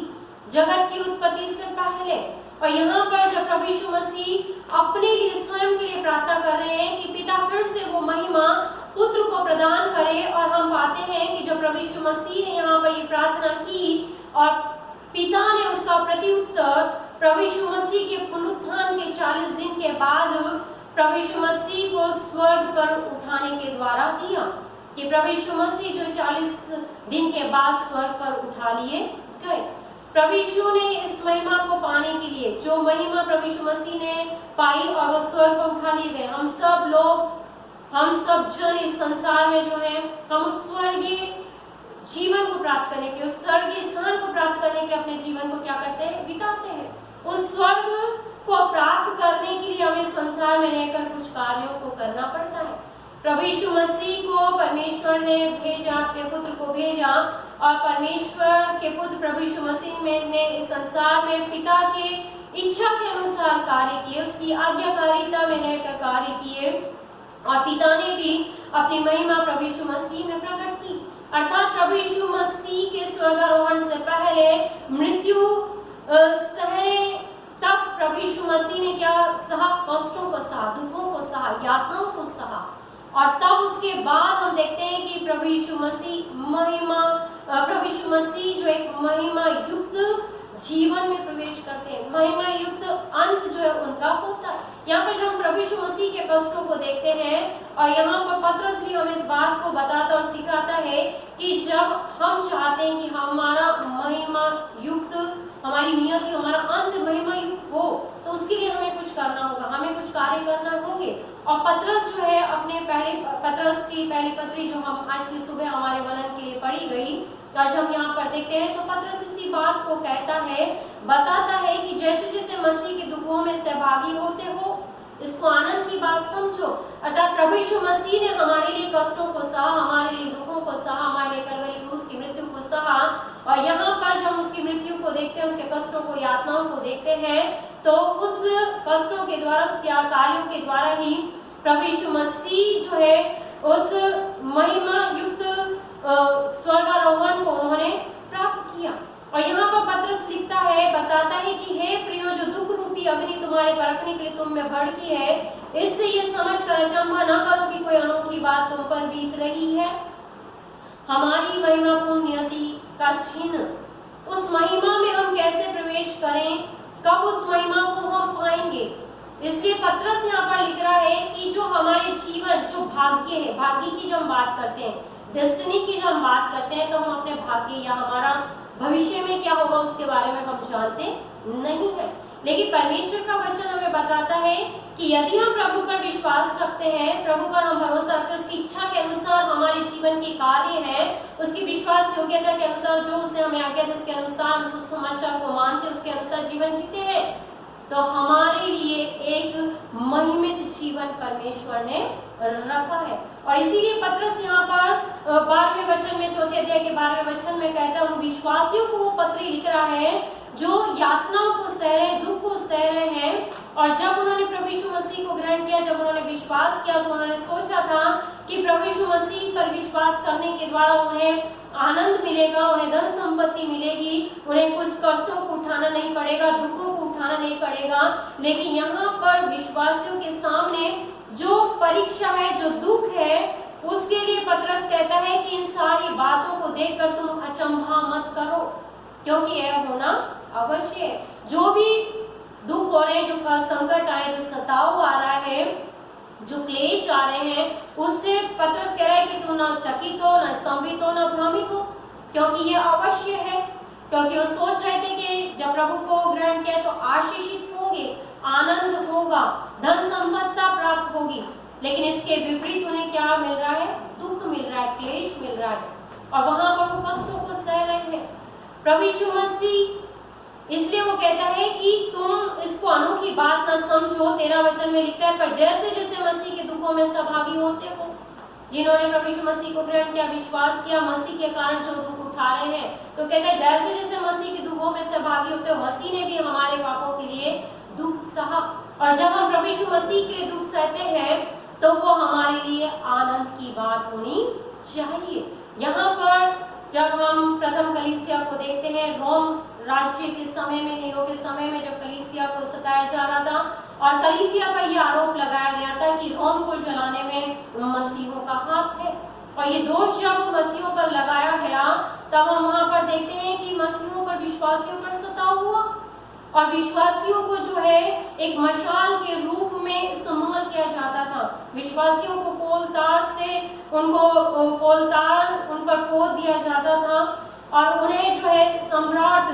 जगत की उत्पत्ति से पहले। और यहाँ पर जब प्रभु यीशु मसीह अपने लिए स्वयं के लिए प्रार्थना कर रहे हैं कि पिता फिर से वो महिमा पुत्र को प्रदान करे, और हम पाते हैं कि जब प्रभु यीशु मसीह ने यहाँ पर ये प्रार्थना की और पिता ने उसका प्रत्युत्तर प्रभु यीशु मसीह के पुनरुत्थान के 40 दिन के बाद प्रभु यीशु मसीह को स्वर्ग पर उठाने के द्वारा दिया, कि प्रभु यीशु मसीह जो 40 दिन के बाद स्वर्ग पर उठा लिए गए। प्रभु यीशु ने इस महिमा को पाने के लिए, जो महिमा प्रभु यीशु मसीह ने पाई और वो स्वर्ग पर उठा लिए गए, हम सब लोग, हम सब जन इस संसार में जो है, हम उस स्वर्गीय जीवन को प्राप्त करने के, उस स्वर्गीय स्थान को प्राप्त करने के अपने जीवन को क्या करते हैं, बिताते हैं। उस स्वर्ग को प्राप्त करने के लिए हमें संसार में रहकर कुछ कार्यों को करना पड़ता है। प्रभु यीशु मसीह को परमेश्वर ने भेजा, अपने पुत्र को भेजा, और परमेश्वर के पुत्र प्रभु यीशु मसीह ने इस संसार में पिता के इच्छा के अनुसार कार्य किए, उसकी आज्ञाकारिता में रहकर कार्य किए, और पिता ने भी अपनी महिमा प्रभु यीशु मसीह में प्रकट की। अर्थात प्रभु यीशु मसीह के स्वर्गारोहण से पहले मृत्यु सहने तक प्रभु यीशु मसीह ने क्या सहा, कष्टों को सहा, दुखों को सहा, यातनाओं को सहा, और तब उसके बाद हम देखते हैं कि प्रभु यीशु मसीह जो एक महिमा युक्त जीवन में प्रवेश करते हैं, महिमा युक्त अंत जो है उनका होता है। यहाँ पर जब हम प्रभु यीशु मसीह के कष्टों को देखते हैं, और यहाँ पर पतरस भी हमें इस बात को बताता और सिखाता है कि जब हम चाहते हैं कि हमारा महिमा युक्त, हमारी नियति, हमारा अंत महिमा युक्त हो, तो उसके लिए हमें कुछ करना होगा, हमें कुछ कार्य करना होंगे। और पतरस जो है अपने पतरस की पहली पत्री जो हम आज की सुबह हमारे मनन के लिए पढ़ी गई, और जब यहाँ पर देखते हैं तो पतरस इसी बात को कहता है, बताता है कि जैसे जैसे मसीह के दुखों में सहभागी होते हो, इसको आनंद की बात समझो। अर्थात प्रभु यीशु मसीह ने हमारे लिए कष्टों को सहा, हमारे लिए दुखों को सहा, हमारे लिए कलवरी क्रूस की मृत्यु को सहा, और यहाँ पर जब उसकी मृत्यु को देखते हैं, उसके कष्टों को, यातनाओं को देखते हैं, तो उस कष्टों के द्वारा, उसके कार्यों के द्वारा ही प्रभु यीशु मसीह जो है उस महिमा युक्त स्वर्गारोहण को उन्होंने प्राप्त किया। और यहाँ पर पतरस लिखता है, बताता है कि हे प्रियो, जो दुख रूपी अग्नि तुम्हारे परखने के लिए तुम में भड़की है, इससे ये समझ कर अचंभा न करो कि कोई अनोखी बात तुम पर बीत रही है। हमारी महिमापूर्ण नियति का चिन्ह, उस महिमा में हम कैसे प्रवेश करें, कब उस महिमा को हम पाएंगे, इसलिए पतरस यहाँ पर लिख रहा है कि जो हमारे जीवन, जो भाग्य है, भाग्य की जो हम बात करते हैं, डेस्टिनी की जो हम बात करते हैं, तो हम अपने भाग्य या हमारा भविष्य में क्या होगा उसके बारे में हम जानते नहीं है। लेकिन परमेश्वर का वचन हमें बताता है कि यदि हम प्रभु पर विश्वास रखते हैं, प्रभु पर हम भरोसा रखते हैं, उसकी इच्छा के अनुसार हमारे जीवन के कार्य है, उसकी विश्वास योग्यता के अनुसार जो उसने हमें आज्ञा दी उसके अनुसार हम सुसमाचार को मानते, उसके अनुसार जीवन जीते हैं, तो हमारे लिए एक महिमित जीवन परमेश्वर ने रखा है। और इसीलिए पतरस यहाँ पर 12वें वचन में, चौथे अध्याय के 12वें वचन में कहता है, उन विश्वासियों को वो पत्री लिख रहा है जो यातनाओं को सह रहे, दुख को सह रहे हैं। और जब उन्होंने प्रभु यीशु मसीह को ग्रहण किया, जब उन्होंने विश्वास किया, तो उन्होंने सोचा था कि प्रभु यीशु मसीह पर विश्वास करने के द्वारा उन्हें आनंद मिलेगा, उन्हें धन संपत्ति मिलेगी, उन्हें कुछ कष्टों को उठाना नहीं पड़ेगा, दुखों को उठाना नहीं पड़ेगा। लेकिन यहाँ पर विश्वासियों के सामने जो परीक्षा है, जो दुख है, उसके लिए पतरस कहता है कि इन सारी बातों को देखकर तुम अचंभा मत करो, क्योंकि यह होना अवश्य है। जो भी दुख हो रहे हैं, जो संकट आए, जो सताव आ रहा है, जो क्लेश आ रहे हैं, उससे पतरस कह रहा है कि तुम ना चकित हो, ना स्तंभित हो, ना भ्रमित हो, क्योंकि यह अवश्य है। क्योंकि वो सोच रहे थे कि जब प्रभु को ग्रहण किया तो आशीषित होंगे, आनंद होगा, धन संपत्ति प्राप्त होगी, लेकिन इसके विपरीत उन्हें क्या मिल रहा है, दुख मिल रहा है, क्लेश मिल रहा है, और वहां पर वो कष्टों को सह रहे हैं। प्रभु यीशु मसीह इसलिए वो कहता है कि तुम इसको अनोखी बात न समझो। 13 वचन में लिखता है, पर जैसे जैसे मसीह के दुखों में सहभागी होते हो, जिन्होंने प्रभु यीशु मसीह को ग्रहण किया, विश्वास किया, मसीह के कारण जो दुख उठा रहे हैं, तो कहते हैं जैसे जैसे मसीह के दुखों में सहभागी होते हो, मसीह ने भी हमारे पापों के लिए दुख सहा। और जब हम प्रभु यीशु मसीह के दुख सहते हैं, तो वो हमारे लिए आनंद की बात होनी चाहिए। यहाँ पर जब हम प्रथम कलीसिया को देखते हैं, रोम राज्य के समय में, नीरो के समय में, जब कलीसिया को सताया जा रहा था और कलीसिया पर यह आरोप लगाया गया था कि रोम को जलाने में मसीहों का हाथ है, और ये दोष जब मसीहों पर लगाया गया तब हम वहां पर देखते हैं कि मसीहों पर, विश्वासियों पर सताव हुआ, और विश्वासियों को जो है एक मशाल के रूप में इस्तेमाल किया जाता था। विश्वासियों को कोलतार से उन पर पोत दिया जाता था, और उन्हें जो है सम्राट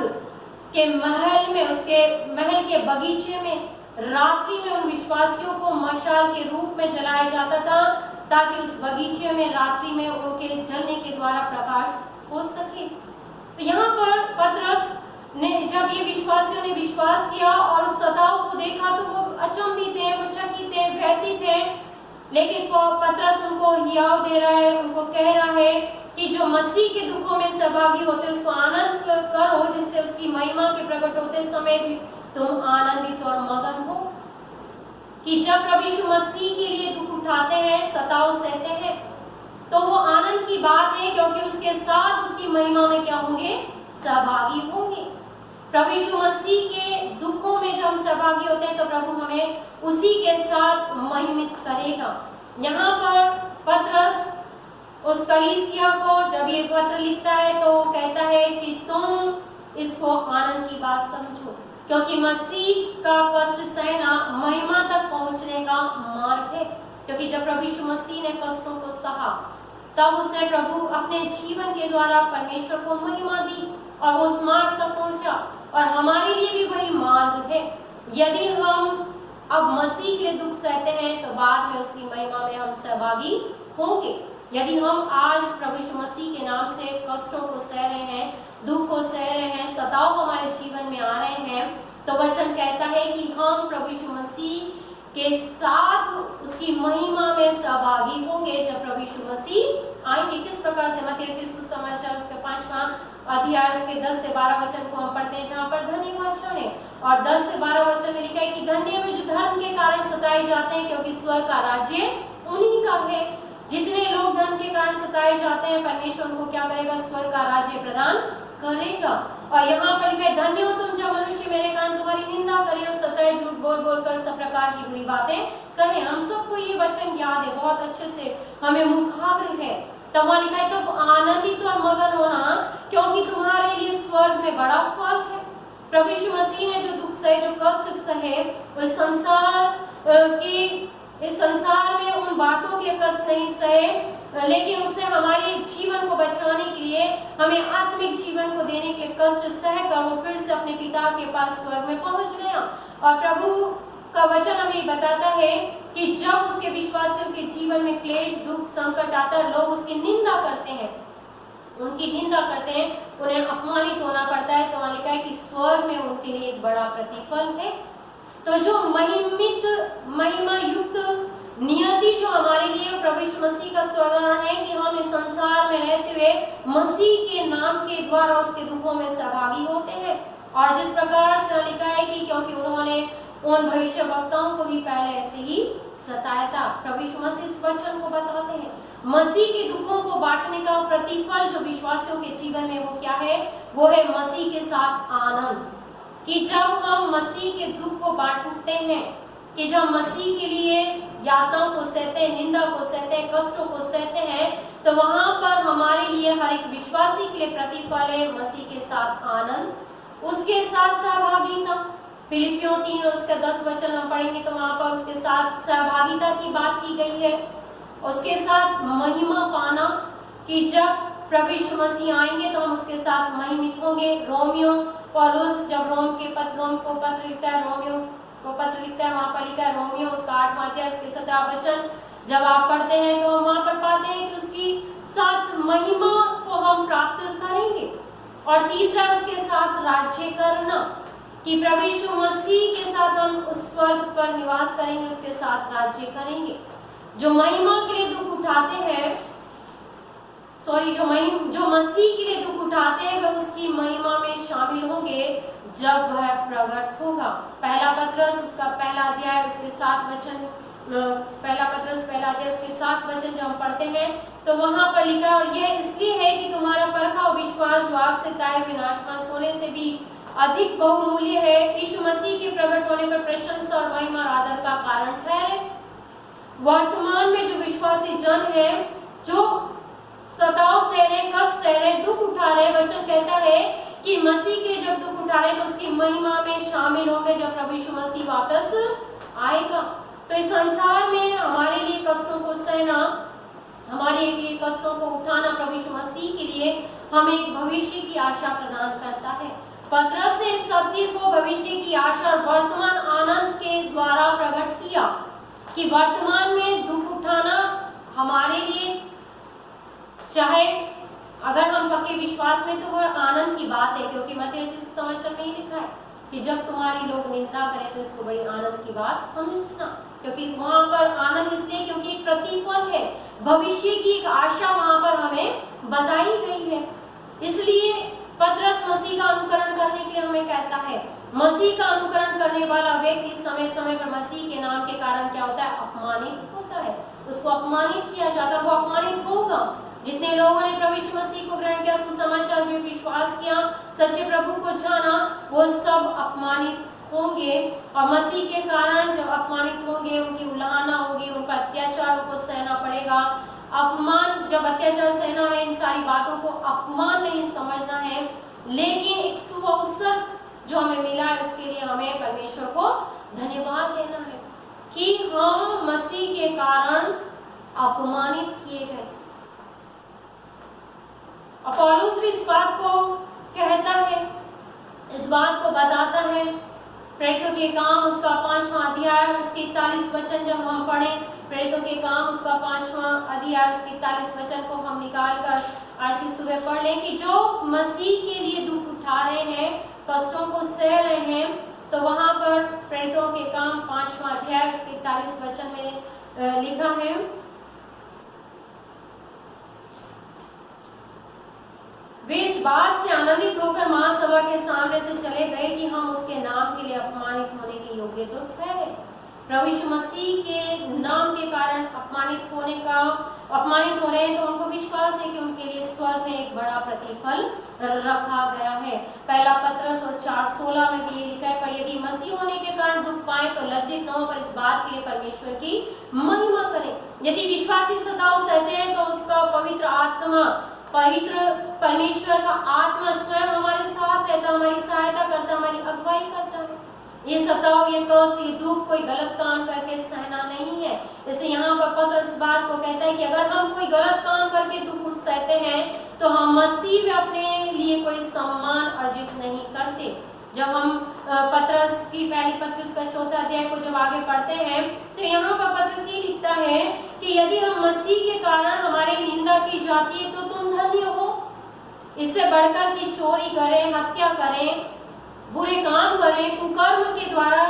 के महल में, उसके महल के बगीचे में रात्रि में उन विश्वासियों को मशाल के रूप में जलाया जाता था, ताकि उस बगीचे में रात्रि में उनके जलने के द्वारा प्रकाश हो सके। तो यहाँ पर पतरस ने, जब ये विश्वासियों ने विश्वास किया और उस सताव को देखा, तो वो अचंभित थे, वो चकित थे, व्यथित थे, लेकिन पतरस उनको हियाव दे रहा है, उनको कह रहा है कि जो मसीह के दुखों में सहभागी होते उसको आनंद करो, जिससे उसकी महिमा के प्रकट होते समय भी तुम आनंदित और मगन हो। कि जब प्रभु यीशु मसीह के लिए दुख उठाते हैं, सताव सहते हैं, तो वो आनंद की बात है, क्योंकि उसके साथ उसकी महिमा में क्या होंगे, सहभागी होंगे। प्रभु यीशु मसीह के दुखों में जब हम सहभागी होते हैं तो प्रभु हमें उसी के साथ महिमित करेगा। यहाँ पर पतरस उस कलीसिया को जब ये पत्र लिखता है तो वो कहता है कि तुम इसको आनंद की बात समझो, क्योंकि मसीह का कष्ट सहना महिमा तक पहुंचने का मार्ग है। क्योंकि जब प्रभु यीशु मसीह ने कष्टों को सहा, तब उसने प्रभु अपने जीवन के द्वारा परमेश्वर को महिमा दी और वो उस मार्ग तक पहुंचा, और हमारे लिए भी वही मार्ग है। यदि हम अब मसीह के लिए दुख सहते हैं तो बाद में उसकी महिमा में हम सहभागी होंगे। यदि हम आज प्रभु यीशु मसीह के नाम से कष्टों को सह रहे हैं, दुख को सह रहे हैं, सताव हमारे जीवन में आ रहे हैं, तो वचन कहता है कि हम प्रभु यीशु मसीह के साथ उसकी महिमा में सहभागी होंगे जब प्रभु यीशु मसीह आएंगे। किस प्रकार से मत्ती रचित सुसमाचार उसके 5वां अध्याय उसके 10 से 12 वचन को हम पढ़ते हैं, जहाँ पर धन्य वचन है, और 10 से 12 वचन में लिखा है कि धन्य में जो धर्म के कारण सताए जाते हैं, क्योंकि स्वर्ग का राज्य उन्हीं का है। जितने लोग धर्म के कारण सताए जाते हैं, परमेश्वर उनको क्या करेगा, स्वर्ग का राज्य प्रदान करेगा। और यहाँ पर लिखा है, धन्य हो तुम जब मनुष्य मेरे कारण तुम्हारी निंदा करे और सताए, झूठ बोल बोल कर सब प्रकार की बुरी बातें कहें। हम सबको ये वचन याद है, बहुत अच्छे से हमें मुखाग्र है। तब वहाँ लिखा है, तब आनंदित और मगन होना, क्योंकि तुम्हारे लिए स्वर्ग में बड़ा फल है। प्रभु यीशु मसीह ने जो दुख सहे, जो कष्ट सहे, इस संसार में उन बातों के कष्ट नहीं सहे, लेकिन उसने हमारे जीवन को बचाने के लिए, हमें आत्मिक जीवन को देने के लिए कष्ट सहकर वो फिर से अपने पिता के पास स्वर्ग में पहुंच गया। और प्रभु का वचन हमें बताता है कि जब उसके विश्वासियों के जीवन में क्लेश, दुख, संकट आता है, लोग उसकी निंदा करते हैं, उनकी निंदा करते हैं, उन्हें अपमानित होना पड़ता है, तो वहाँ लिखा है कि स्वर्ग में उनके लिए एक बड़ा प्रतिफल है। तो जो महिमा युक्त नियति जो हमारे लिए प्रभु यीशु मसीह का स्वगान है कि हम इस संसार में रहते हुए मसीह के नाम के द्वारा उसके दुखों में सहभागी होते हैं। और जिस प्रकार से लिखा है कि क्योंकि उन्होंने उन भविष्य वक्ताओं को भी पहले ऐसे ही सताया था। प्रभु यीशु मसीह इस वचन को बताते हैं, मसीह के दुखों को बांटने का प्रतिफल जो विश्वासियों के जीवन में वो क्या है, वो है मसीह के साथ आनंद। कि जब हम मसीह के दुख को बांटते हैं, कि जब मसीह के लिए यातनाओं को सहते हैं, निंदा को सहते हैं, कष्टों को सहते हैं, तो वहां पर हमारे लिए हर एक विश्वासी के लिए प्रतिफल है मसीह के साथ आनंद, उसके साथ सहभागिता। फिलिपियों 3 और उसका 10 वचन हम पढ़ेंगे तो वहां पर उसके साथ सहभागिता की बात की गई है। उसके साथ महिमा पाना, कि जब प्रभु यीशु मसीह आएंगे तो हम उसके साथ महिमित होंगे। रोमियो पौलुस जब रोम को पत्र लिखता है, रोमियो को पत्र लिखता है, वहां पर लिखा है रोमियो उसका 8वां अध्याय उसके 17 वचन जब आप पढ़ते हैं तो वहां पर पाते हैं कि उसकी साथ महिमा को हम प्राप्त करेंगे। और तीसरा उसके साथ राज्य करना, कि प्रभु यीशु मसीह के साथ हम उस स्वर्ग पर निवास करेंगे, उसके साथ राज्य करेंगे। जो महिमा के लिए दुख उठाते हैं, जो मसीह के लिए दुख उठाते हैं, वह उसकी महिमा में शामिल होंगे जब वह प्रकट होगा। पहला पत्रस उसका 1 अध्याय उसके 7 वचन पहला पत्रस पहला अध्याय उसके 7 वचन जब हम पढ़ते हैं तो वहां पर लिखा, और यह इसलिए है कि तुम्हारा परखा हुआ विश्वास जो आग से ताए हुए नाशवान सोने से भी अधिक बहुमूल्य है, यीशु मसीह के प्रकट होने पर प्रशंसा और महिमा और आदर का कारण ठहरे। वर्तमान में जो विश्वासी जन है, जो सताव सह रहे, कष्ट सह रहे, दुख उठा रहे, वचन कहता है कि मसीह के जब दुख उठा रहे तो उसकी महिमा में शामिल होंगे जब प्रभु यीशु मसीह वापस आएगा। तो इस संसार में हमारे लिए कष्टों को सहना, हमारे लिए कष्टों को उठाना प्रभु यीशु मसीह के लिए हमें एक भविष्य की आशा प्रदान करता है। पतरस ने सत्य को भविष्य की आशा और वर्तमान आनंद के द्वारा प्रकट किया कि वर्तमान में दुख उठाना हमारे लिए, चाहे अगर हम पक्के विश्वास में, तो वह आनंद की बात है, क्योंकि मत्ती रचित सुसमाचार में ही लिखा है कि जब तुम्हारी लोग निंदा करें तो इसको बड़ी आनंद की बात समझना, क्योंकि वहां पर आनंद इसलिए क्योंकि एक प्रतिफल है, भविष्य की एक आशा वहां पर हमें बताई गई है। इसलिए पतरस मसीह का अनुकरण करने के लिए हमें कहता है। मसीह का अनुकरण करने वाला व्यक्ति समय समय पर मसीह के नाम के कारण क्या होता है? अपमानित होता है, उसको अपमानित किया जाता है, वो अपमानित होगा। जितने लोगों ने प्रभु यीशु मसीह को ग्रहण किया, सुसमाचार में विश्वास किया, सच्चे प्रभु को जाना, वो सब अपमानित होंगे। और मसीह के कारण जब अपमानित होंगे, उनकी उलाहना होगी, उन पर अत्याचारों को सहना पड़ेगा। अपमान, जब अत्याचार सहना है, इन सारी बातों को अपमान नहीं समझना है, लेकिन एक शुभ अवसर जो हमें मिला है उसके लिए हमें परमेश्वर को धन्यवाद देना है कि हम मसीह के कारण अपमानित किए गए। और पौलुस भी इस बात को कहता है, इस बात को बताता है। प्रेरितों के काम उसका 5वां अध्याय उसके 41 वचन जब हम पढ़ें, प्रेरितों के काम उसका 5वां अध्याय उसके 41 वचन को हम निकाल कर आज की सुबह पढ़ लें कि जो मसीह के लिए दुख उठा रहे हैं, कष्टों को सह रहे हैं, तो वहां पर प्रेरितों के काम 5वां अध्याय उसके 41 वचन में लिखा है, वे इस बात से आनंदित होकर महासभा के सामने से चले गए कि हम उसके नाम के लिए अपमानित होने के योग्य तो ठहरे। प्रभु यीशु मसीह के नाम के कारण अपमानित हो रहे हैं, तो उनको विश्वास है कि उनके लिए स्वर्ग में एक बड़ा प्रतिफल रखा गया है। पहला पत्रस और 4:16 में भी ये लिखा है, पर यदि मसीह होने के कारण दुख पाए तो लज्जित न हो, पर इस बात के लिए परमेश्वर की महिमा करें। यदि विश्वासी सताव सहते हैं तो उसका पवित्र परमेश्वर का आत्मा स्वयं हमारे साथ रहता, हमारी सहायता करता, हमारी अगुवाई करता है। ये सताव, ये कष्ट, ये दुख कोई गलत काम करके सहना नहीं है। जैसे यहाँ पर पत्र इस बात को कहता है कि अगर हम कोई गलत काम करके दुख सहते हैं तो हम मसीह में अपने लिए कोई सम्मान अर्जित नहीं करते। जब हम पत्रस की पहली पत्र उसका 4था अध्याय को जब आगे पढ़ते हैं तो यहाँ पर पत्रस ये लिखता है कि यदि हम मसीह के कारण हमारी निंदा की जाती है तो तुम धन्य हो। इससे बढ़कर कि चोरी करें, हत्या करें, बुरे काम करें, कुकर्म के द्वारा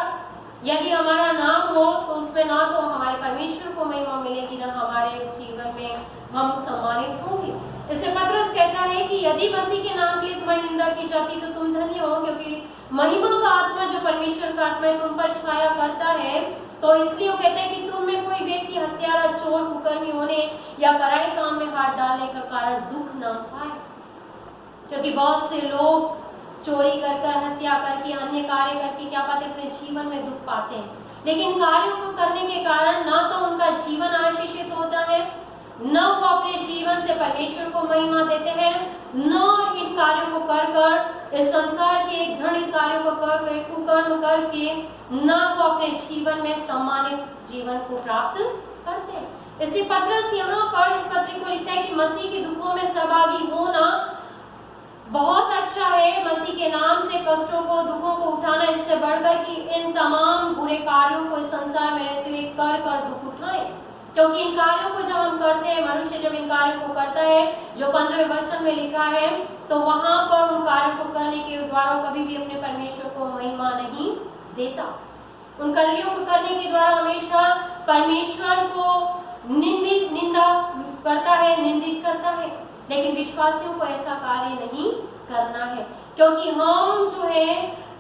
यदि हमारा नाम हो तो उसमें ना तो हमारे परमेश्वर को महिमा मिलेगी, ना हमारे जीवन में हम सम्मानित होंगे। इससे पत्रस कहता है कि यदि मसीह के नाम के लिए तुम्हारी निंदा की जाती तो तुम धन्य हो, क्योंकि महिमा का आत्मा जो परमेश्वर का आत्मा है तुम पर छाया करता है। तो इसलिए वो कहते हैं कि तुम में कोई व्यक्ति हत्यारा, चोर, कुकर्मी होने या पराये काम में हाथ डालने का कारण दुख न पाए, क्योंकि बहुत से लोग चोरी कर, हत्या करके, अन्य कार्य करके क्या पाते, अपने जीवन में दुख पाते हैं। लेकिन कार्यों को करने के कारण ना तो उनका जीवन आशीषित होता है, न वो अपने जीवन से परमेश्वर को महिमा देते हैं, न इन कार्यों को कर इस संसार के घृणित कार्यों को कर कुकर्म करके न वो अपने जीवन में सम्मानित जीवन को प्राप्त करते हैं। इसी पत्रस यहाँ पर इस पत्री को लिखता है कि मसीह के दुखों में सहभागी होना बहुत अच्छा है। मसीह के नाम से कष्टों को, दुखों को उठाना, इससे बढ़कर कि इन तमाम बुरे कार्यों को इस संसार में रहते हुए कर दुख उठाएं, क्योंकि इन कार्यों को जब हम करते हैं, मनुष्य जब इन कार्यों को करता है जो 15वें वचन में लिखा है, तो वहां पर उन कार्यों को करने के द्वारा कभी भी अपने परमेश्वर को महिमा नहीं देता। उन कार्यों को करने के द्वारा हमेशा परमेश्वर को निंदा करता है, निंदित करता है। लेकिन विश्वासियों को ऐसा कार्य नहीं करना है, क्योंकि हम जो है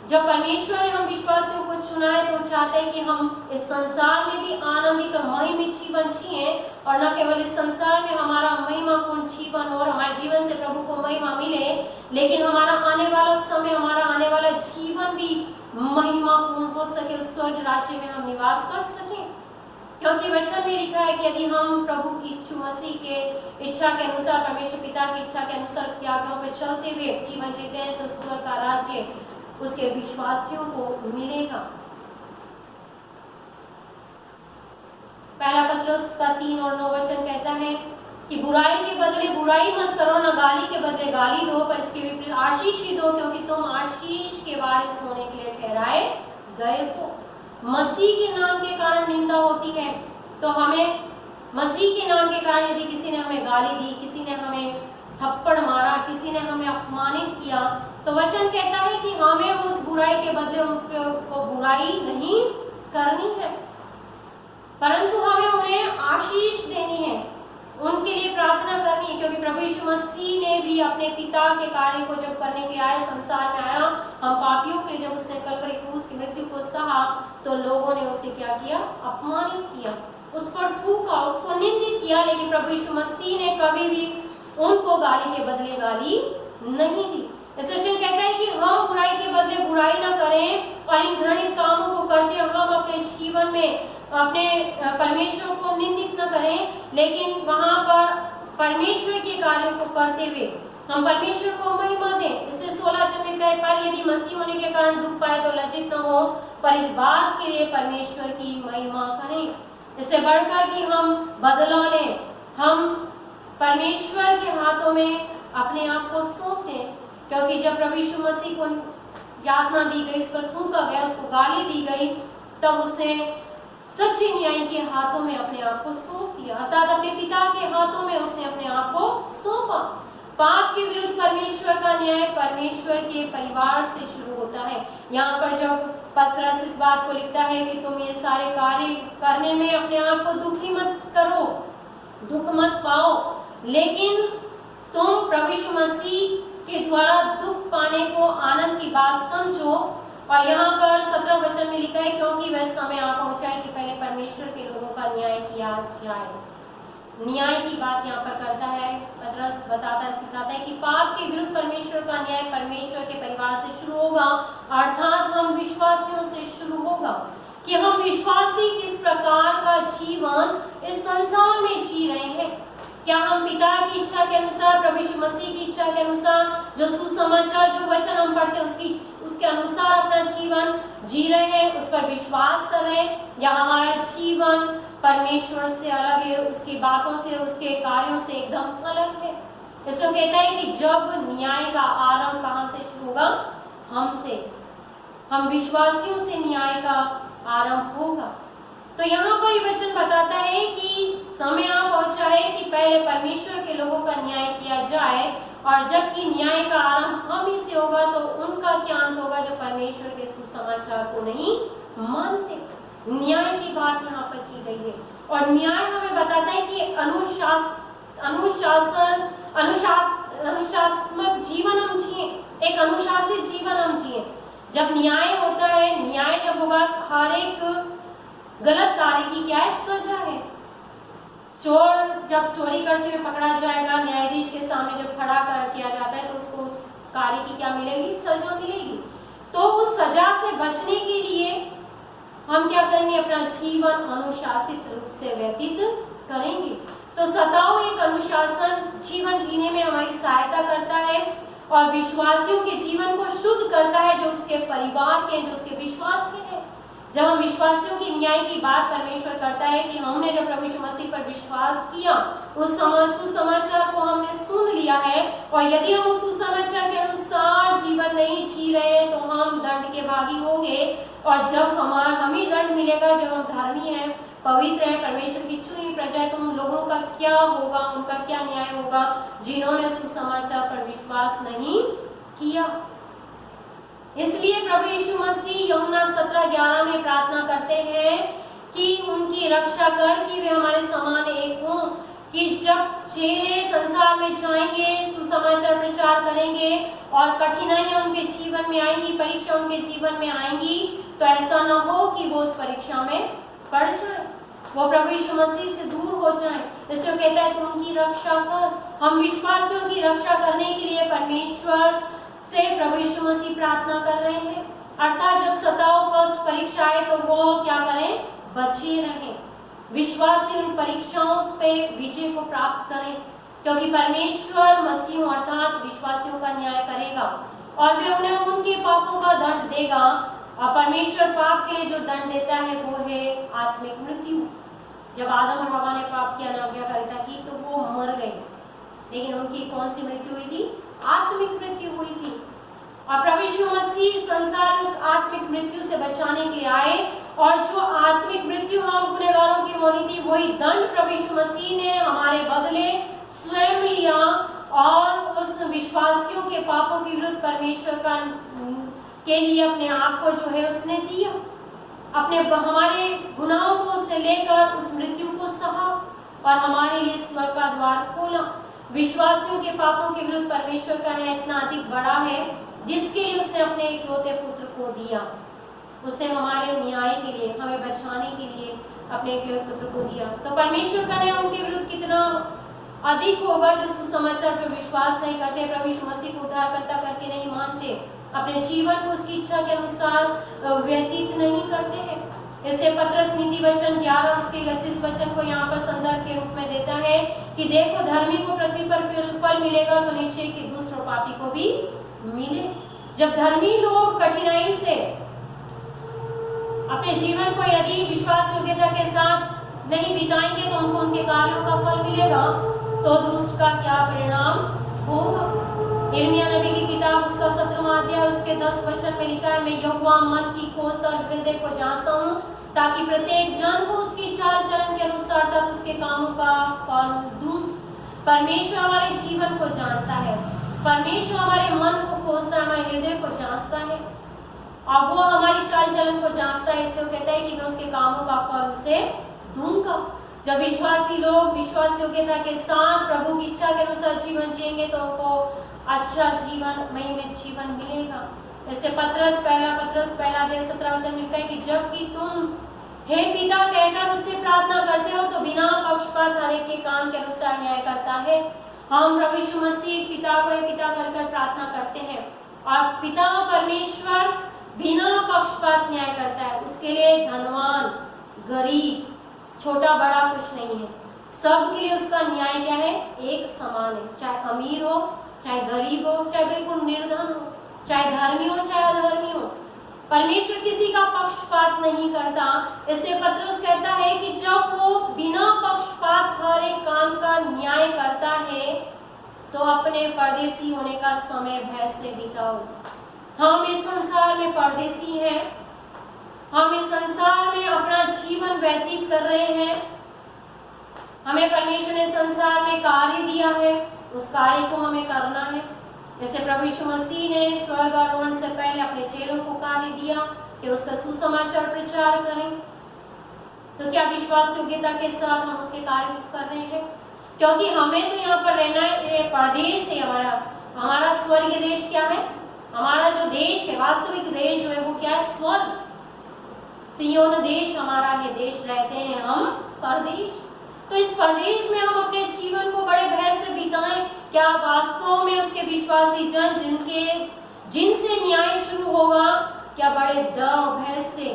जब परमेश्वर ने हम विश्वासियों को चुना है तो चाहते हैं कि हम इस संसार में भी आनंदित और महिमित जीवन जिए, और न केवल इस संसार में हमारा महिमापूर्ण जीवन हो और हमारे जीवन से प्रभु को महिमा मिले, लेकिन हमारा आने वाला समय, हमारा आने वाला जीवन भी महिमापूर्ण हो सके, उस स्वर्ग राज्य में हम निवास कर सकें। क्योंकि वचन में लिखा है कि यदि हम प्रभु की यीशु मसीह के इच्छा के अनुसार, परमेश्वर पिता की इच्छा के अनुसार उसकी आज्ञाओं पर चलते हुए जीवन जीते हैं तो स्वर्ग का राज्य उसके विश्वासियों को मिलेगा। पहला पत्रुस का 3 और 9 वचन कहता है कि बुराई के बदले बुराई मत करो, न गाली के बदले गाली दो, पर इसके विपरीत आशीष ही दो, क्योंकि तुम आशीष के वारिस होने के लिए ठहराए गए हो। मसीह के नाम के कारण निंदा होती है, तो हमें मसीह के नाम के कारण यदि किसी ने हमें गाली दी, किसी ने हमें थप्पड़ मारा, किसी ने हमें अपमानित किया, तो वचन कहता है कि हमें उस बुराई के बदले उनको बुराई नहीं करनी है, परंतु हमें उन्हें आशीष देनी है, उनके लिए प्रार्थना करनी है। क्योंकि प्रभु यीशु मसीह ने भी अपने पिता के कार्य को जब करने के लिए आए, संसार में आया, हम पापियों के लिए जब उसने कलवरी क्रूस की मृत्यु को सहा, तो लोगों ने उसे क्या किया? अपमानित किया, उस पर थूका, उसको निंदित किया। लेकिन प्रभु यीशु मसीह ने कभी भी उनको गाली के बदले गाली नहीं दी। इस वचन कहता है कि हम बुराई के बदले बुराई ना करें और इन घृणित कामों को करते हम अपने जीवन में अपने परमेश्वर को निंदित न करें, लेकिन वहां पर परमेश्वर के कार्यों को करते हुए हम परमेश्वर को महिमा दें। इससे 16 वचन में कहे, पर यदि मसीह होने के कारण दुख पाए तो लज्जित न हो, पर इस बात के लिए परमेश्वर की महिमा करें। इससे बढ़कर कि हम बदला लें, हम परमेश्वर के हाथों में अपने आप को सौंप दें। क्योंकि जब प्रभु यीशु मसीह को यातना दी गई, उस पर थूका गया, उसको गाली दी गई, तब उसने सच्चे न्याय के हाथों में अपने आप को सौंप दिया, अर्थात अपने पिता के हाथों में उसने अपने आप को सौंपा। पाप के विरुद्ध परमेश्वर का न्याय परमेश्वर के परिवार से शुरू होता है। यहाँ पर जब पतरस इस बात को लिखता है कि तुम ये सारे कार्य करने में अपने आप को दुखी मत करो, दुख मत पाओ, लेकिन तुम प्रभु यीशु मसीह के द्वारा दुख पाने को आनंद की बात समझो। और यहाँ पर 17 वचन में लिखा है, क्योंकि वह समय आ पहुंचा है कि पहले परमेश्वर के लोगों का न्याय किया जाए। न्याय की बात यहाँ पर करता है, पतरस बताता है, सिखाता है कि पाप के विरुद्ध परमेश्वर का न्याय परमेश्वर के परिवार से शुरू होगा, अर्थात हम विश्वासियों से शुरू होगा। कि हम विश्वासी किस प्रकार का जीवन इस संसार में जी रहे हैं। क्या हम पिता की इच्छा के अनुसार, प्रभु यीशु मसीह की इच्छा के अनुसार, जो सुसमाचार, जो वचन हम पढ़ते हैं उसके अनुसार अपना जीवन जी रहे हैं, उस पर विश्वास कर रहे हैं, या हमारा जीवन परमेश्वर से अलग है, उसकी बातों से, उसके कार्यों से एकदम अलग है। इसको कहता है कि जब न्याय का आरंभ कहाँ से शुरू होगा? हमसे, हम विश्वासियों से न्याय का आरंभ होगा। तो यहाँ पर ये वचन बताता है कि समय आ पहुंचा है कि पहले परमेश्वर के लोगों का न्याय किया जाए, और जबकि न्याय का आरंभ हम ही से होगा तो उनका क्या अंत होगा जो परमेश्वर के सुसमाचार को नहीं मानते। न्याय की बात यहाँ पर की गई है, और न्याय हमें बताता है कि अनुशासनात्मक जीवन हम जिए, एक अनुशासित जीवन हम जिए। जब न्याय होता है, न्याय जब होगा, हर एक गलत कार्य की क्या है? सजा है। चोर जब चोरी करते हुए पकड़ा जाएगा, न्यायाधीश के सामने जब खड़ा किया जाता है, तो उसको उस कार्य की क्या मिलेगी? सजा मिलेगी। तो उस सजा से बचने के लिए हम क्या करेंगे? अपना जीवन अनुशासित रूप से व्यतीत करेंगे। तो सताओ एक अनुशासन जीवन जीने में हमारी सहायता करता है, और विश्वासियों के जीवन को शुद्ध करता है, जो उसके परिवार के, जो उसके विश्वास के हैं। जब हम विश्वासियों की न्याय की बात परमेश्वर करता है कि हमने जब प्रभु यीशु मसीह पर विश्वास किया, उस सुसमाचार को हमने सुन लिया है, और यदि हम उस सुसमाचार के अनुसार जीवन नहीं जी रहे हैं तो हम दंड के भागी होंगे। और जब हमें दंड मिलेगा, जब हम धर्मी हैं, पवित्र है, परमेश्वर की चुनी प्रजा है, तो उन लोगों का क्या होगा? उनका क्या न्याय होगा जिन्होंने सुसमाचार पर विश्वास नहीं किया। इसलिए प्रभु यीशु मसीह यूहन्ना 17:11 में प्रार्थना करते हैं कि उनकी रक्षा कर कि वे हमारे समान एक हों, कि जब चेले संसार में जाएंगे, सुसमाचार प्रचार करेंगे और कठिनाइयां उनके जीवन में आएंगी, परीक्षा उनके जीवन में आएंगी, तो ऐसा ना हो कि वो उस परीक्षा में पड़ जाए, वो प्रभु यीशु मसीह से दूर हो जाए। इसलिए कहता है कि उनकी रक्षा कर। हम विश्वासियों की रक्षा करने के लिए परमेश्वर से प्रभु यीशु मसीह प्रार्थना कर रहे हैं, अर्थात जब सताओ, कष्ट, परीक्षा आए तो वो क्या करें? बचे रहें। विश्वासी उन परीक्षाओं पे विजय को प्राप्त करें, क्योंकि परमेश्वर मसीहों अर्थात विश्वासियों का न्याय करेगा और वे उन्हें उनके पापों का दंड देगा। और परमेश्वर पाप के लिए जो दंड देता है वो है आत्मिक मृत्यु। जब आदम और हवा ने पाप की अनाज्ञाकारिता की तो वो मर गए, लेकिन उनकी कौन सी मृत्यु हुई थी? आत्मिक मृत्यु हुई थी। और प्रभु यीशु मसीह संसार में उस आत्मिक मृत्यु से बचाने के लिए आए, और जो आत्मिक मृत्यु हम गुनहगारों की होनी थी, वही दंड प्रभु यीशु मसीह ने हमारे बदले स्वयं लिया और उस विश्वासियों के पापों के विरुद्ध परमेश्वर के लिए अपने आप को जो है उसने दिया, अपने हमारे गुनाहों को उसने लेकर उस मृत्यु को सहा और हमारे लिए स्वर्ग का द्वार खोला। विश्वासियों के पापों के विरुद्ध परमेश्वर का न्याय इतना अधिक बड़ा है, जिसके लिए उसने अपने इकलौते पुत्र को दिया। उसने हमारे न्याय के लिए, हमें बचाने के लिए अपने इकलौते पुत्र को दिया। तो परमेश्वर का न्याय उनके विरुद्ध कितना अधिक होगा जो सुसमाचार पर विश्वास नहीं करते, प्रभु यीशु मसीह को उद्धारकर्ता करके नहीं मानते, अपने जीवन को उसकी इच्छा के अनुसार व्यतीत नहीं करते हैं। इससे पत्रस नीति वचन 11 और उसके 31 वचन को यहाँ पर संदर्भ के रूप में देता है कि देखो, धर्मी को पृथ्वी पर फल मिलेगा तो निश्चय कि दूसरों पापी को भी मिले। जब धर्मी लोग कठिनाई से अपने जीवन को यदि विश्वास योग्यता के साथ नहीं बिताएंगे तो उनको उनके कार्यों का फल मिलेगा, तो दुष्ट का क्या परिणाम होगा। यिर्मयाह नबी की किताब उसका 17वां अध्याय उसके 10 वचन में लिखा है, मैं यहोवा मन की खोज और हृदय को जांचता हूँ, ताकि प्रत्येक जन को उसकी चाल चलन के अनुसार तक उसके कामों का फल दूं। परमेश्वर हमारे जीवन को जानता है, परमेश्वर हमारे मन को खोजता है, हमारे हृदय को जांचता है और वो हमारी चाल चलन को जांचता है। इसलिए कहता है कि मैं उसके कामों का फल उसे दूंगा। जब विश्वासी लोग विश्वास योग्यता के साथ प्रभु की इच्छा के अनुसार जीवन जिएंगे तो उनको अच्छा जीवन, महिमित जीवन मिलेगा। इससे पत्रस पहला अध्याय 17 वचन मिलता है कि जबकि तुम हे पिता कहकर उससे प्रार्थना करते हो तो बिना पक्षपात हर एक के काम के अनुसार न्याय करता है। हम प्रभु यीशु मसीह पिता को पिता कहकर प्रार्थना करते हैं और पिता परमेश्वर बिना पक्षपात न्याय करता है। उसके लिए धनवान, गरीब, छोटा बड़ा कुछ नहीं है, सबके लिए उसका न्याय क्या है? एक समान है। चाहे अमीर हो, चाहे गरीब हो, चाहे बिल्कुल निर्धन हो, चाहे धर्मी हो, चाहे अधर्मी हो, परमेश्वर किसी का पक्षपात नहीं करता। इससे पत्रस कहता है कि जब वो बिना पक्षपात हर एक काम का न्याय करता है तो अपने परदेसी होने का समय भय से बिताओ। हम इस संसार में परदेसी हैं, हम इस संसार में अपना जीवन व्यतीत कर रहे हैं। हमें परमेश्वर ने संसार में कार्य दिया है, उस कार्य को हमें करना है। जैसे प्रभु यीशु मसीह ने स्वर्गारोहण से पहले अपने चेलों को कार्य दिया कि उसका सुसमाचार प्रचार करें, तो क्या विश्वास योग्यता के साथ हम उसके कार्य को कर रहे हैं? क्योंकि हमें तो यहाँ पर रहना है, परदेश है हमारा स्वर्गीय देश क्या है? हमारा जो देश है, वास्तविक देश जो है वो क्या है? स्वर्ग, सियोन देश हमारा है देश। रहते हैं हम परदेश, तो इस परदेश में हम अपने जीवन को बड़े भय से बिताएं। क्या वास्तव में उसके विश्वासी जन जिनसे न्याय शुरू होगा, क्या बड़े डर और भय से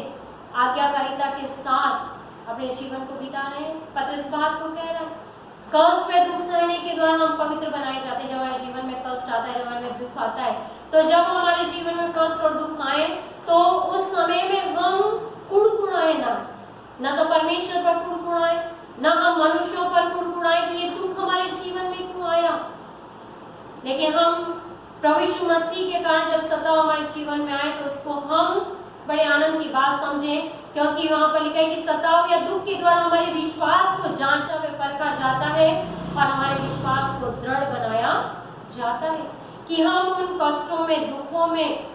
आज्ञाकारिता के साथ अपने जीवन को बिता रहे हैं? पत्रस बात को कह रहा है, कष्ट व दुख सहने के द्वारा हम पवित्र बनाए जाते हैं। जब हमारे जीवन में कष्ट आता है, जब हमारे में दुख आता है, तो जब हमारे जीवन में कष्ट और दुख आए तो उस समय में हम कुड़कुड़ाए ना तो परमेश्वर पर कुड़कुड़ाए, ना हम मनुष्यों पर कुड़कुड़ाए कि ये दुख हमारे जीवन में क्यों आया, लेकिन हम प्रभु यीशु मसीह के कारण जब सताव हमारे जीवन में आए तो उसको हम बड़े आनंद की बात समझें, क्योंकि वहां पर लिखा है कि सताव या दुख के द्वारा हमारे विश्वास को जांचा व परखा जाता है और हमारे विश्वास को दृढ़ बनाया जाता है कि हम उन कष्टों में, दुखों में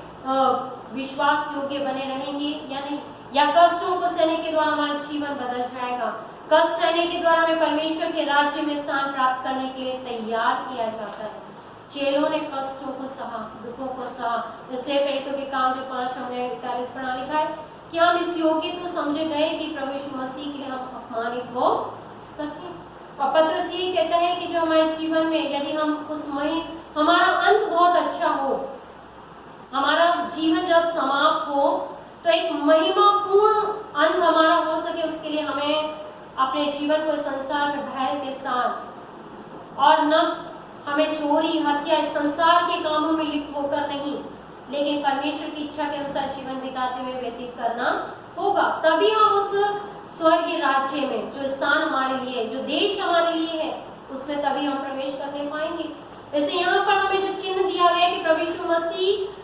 विश्वास योग्य बने रहेंगे या नहीं, या कष्टों को सहने के द्वारा हमारा जीवन बदल जाएगा। कष्ट सहने के द्वारा हमें परमेश्वर के राज्य में स्थान प्राप्त करने के लिए तैयार किया जाता है। चेलों ने कष्टों को सहा, दुखों को सहा। इससे प्रेरितों के काम जो 5 हमने 41 पढ़ा लिखा है कि हम इस योग्य तो समझे गए कि प्रभु यीशु मसीह के लिए हम अपमानित हो सके। और पत्रस ये कहता है कि जो हमारे जीवन में यदि हम हमारा अंत बहुत अच्छा हो, हमारा जीवन जब समाप्त हो तो एक महिमापूर्ण अंत हमारा हो सके, उसके लिए हमें अपने जीवन को संसार में भय के साथ और न हमें चोरी हत्या इस संसार के कामों में लिप्त होकर नहीं, लेकिन परमेश्वर की इच्छा के अनुसार जीवन बिताते हुए व्यतीत करना होगा। तभी हम उस स्वर्गीय राज्य में जो स्थान हमारे लिए, जो देश हमारे लिए है, उसमें तभी हम प्रवेश करने पाएंगे। वैसे यहाँ पर हमें जो चिन्ह दिया गया कि प्रभु यीशु मसीह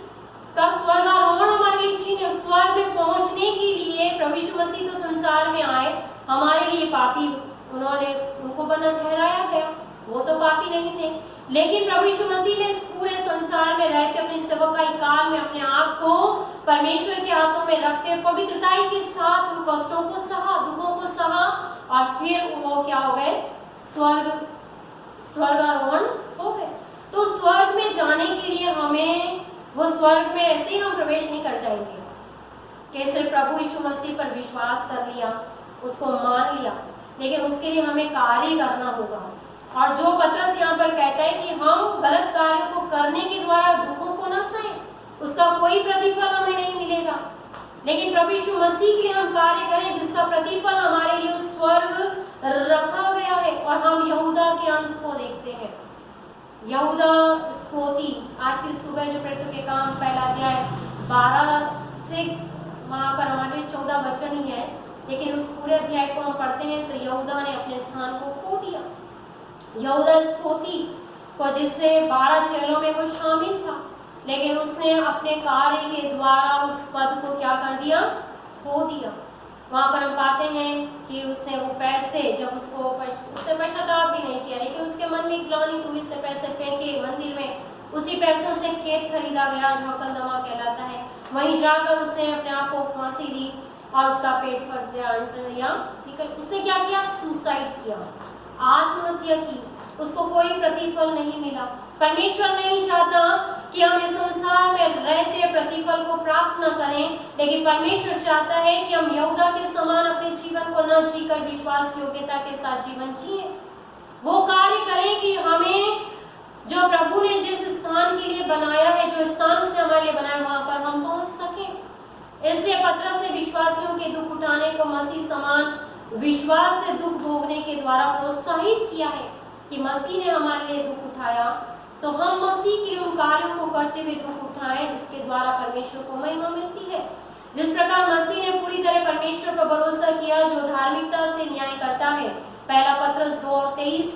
का स्वर्गारोहण हमारे लिए चिन्ह, स्वर्ग में पहुंचने के लिए प्रभु यीशु मसीह तो संसार में आए, हमारे लिए पापी उनको बना ठहराया गया, वो तो पापी नहीं थे, लेकिन प्रभु यीशु मसीह ने इस पूरे संसार में रहते अपने सेवकाई काल में अपने आप को परमेश्वर के हाथों में रखते पवित्रताई के साथ उन कष्टों को सहा, दुखों को सहा, और फिर वो क्या हो गए, स्वर्गारोहण हो गए। तो स्वर्ग में जाने के लिए हमें वो स्वर्ग में ऐसे ही हम प्रवेश नहीं कर जाएंगे कि सिर्फ प्रभु यीशु मसीह पर विश्वास कर लिया, उसको मान लिया, लेकिन उसके लिए हमें कार्य करना होगा। और जो पत्रस यहाँ पर कहता है कि हम गलत कार्यों को करने के द्वारा दुखों को न सहें, उसका कोई प्रतिफल हमें नहीं मिलेगा, लेकिन प्रभु यीशु मसीह के लिए हम कार्य करें जिसका प्रतिफल हमारे लिए स्वर्ग रखा गया है। और हम यहूदा के अंत को देखते हैं। यहूदा स्क्रोती, आज की सुबह जो प्रेरितों के काम पहला अध्याय 12 से वहाँ पर हमारे 14 वचन ही है, लेकिन उस पूरे अध्याय को हम पढ़ते हैं तो यहूदा ने अपने स्थान को खो दिया। यहूदा स्क्रोती को जिससे 12 चेलों में वो शामिल था, लेकिन उसने अपने कार्य के द्वारा उस पद को क्या कर दिया, खो दिया। वहाँ पर हम पाते हैं कि उसने वो पैसे, जब उसने पश्चाताप भी नहीं किया, लेकिन उसके मन में ग्लानि हुई, उसने पैसे फेंके मंदिर में, उसी पैसों से खेत खरीदा गया जो हकलदमा कहलाता है, वहीं जाकर उसने अपने आप को फांसी दी और उसका पेट फट गया। उसने क्या किया, सुसाइड किया, आत्महत्या की। उसको कोई प्रतिफल नहीं मिला। परमेश्वर नहीं चाहता कि हम इस संसार में रहते प्रतिफल को प्राप्त न करें, लेकिन परमेश्वर चाहता है कि हम यहूदा के समान अपने जीवन को न जीकर विश्वास योग्यता के साथ जीवन जिए। वो कार्य करें कि हमें जो प्रभु ने जिस स्थान के लिए बनाया है, जो स्थान उसने हमारे लिए बनाया, वहां पर हम पहुंच सके। इसलिए पतरस ने विश्वासियों के दुख उठाने को मसीह समान विश्वास से दुख भोगने के द्वारा प्रोत्साहित किया है कि मसीह ने हमारे लिए दुख उठाया, तो हम मसीह के उन कार्यों को करते हुए दुख उठाएं जिसके द्वारा परमेश्वर को महिमा मिलती है। जिस प्रकार मसीह ने पूरी तरह परमेश्वर पर भरोसा किया जो धार्मिकता से न्याय करता है, पहला पत्रस 2:23,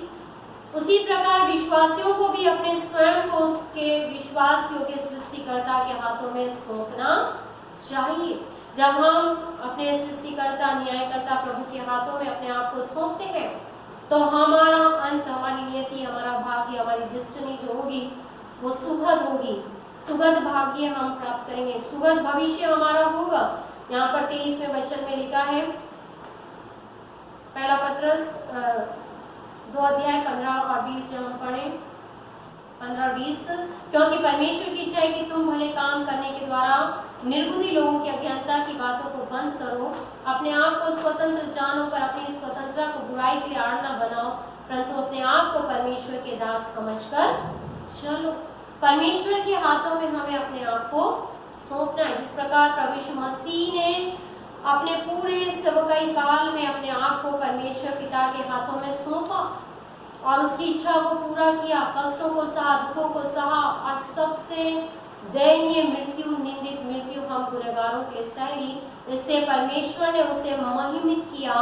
उसी प्रकार विश्वासियों को भी अपने स्वयं को उसके विश्वास योग्य सृष्टिकर्ता के हाथों में सौंपना चाहिए। जब हम अपने सृष्टिकर्ता न्यायकर्ता प्रभु के हाथों में अपने आप को सौंपते हैं, तो हमारा अंत, हमारी नियति, हमारा भाग्य, हमारी डेस्टिनी जो होगी वो सुखद होगी। सुखद भाग्य हम प्राप्त करेंगे, सुखद भविष्य हमारा होगा। यहाँ पर 23वें वचन में लिखा है, पहला पत्रस 2:15 और 20 जब हम पढ़ें 15 और 20, क्योंकि परमेश्वर की इच्छा है कि तुम भले काम करने के द्वारा निर्बुद्धि लोगों की अज्ञानता की बातों को बंद करो, अपने आप को स्वतंत्र जानो, पर अपनी स्वतंत्रता को बुराई के लिए आड़ न बनाओ, परंतु अपने आप को परमेश्वर के दास समझकर चलो। परमेश्वर के हाथों में हमें अपने आप को सौंपना है। जिस प्रकार प्रभु यीशु मसीह ने अपने पूरे सेवकाई काल में अपने आप को परमेश्वर पिता के हाथों में सौंपा और उसकी इच्छा को पूरा किया, कष्टों को सहा, दुखों को सहा, और सबसे दयनीय मृत्यु, निंदित मृत्यु हम गुनहगारों के सह ली। इससे परमेश्वर ने उसे महिमित किया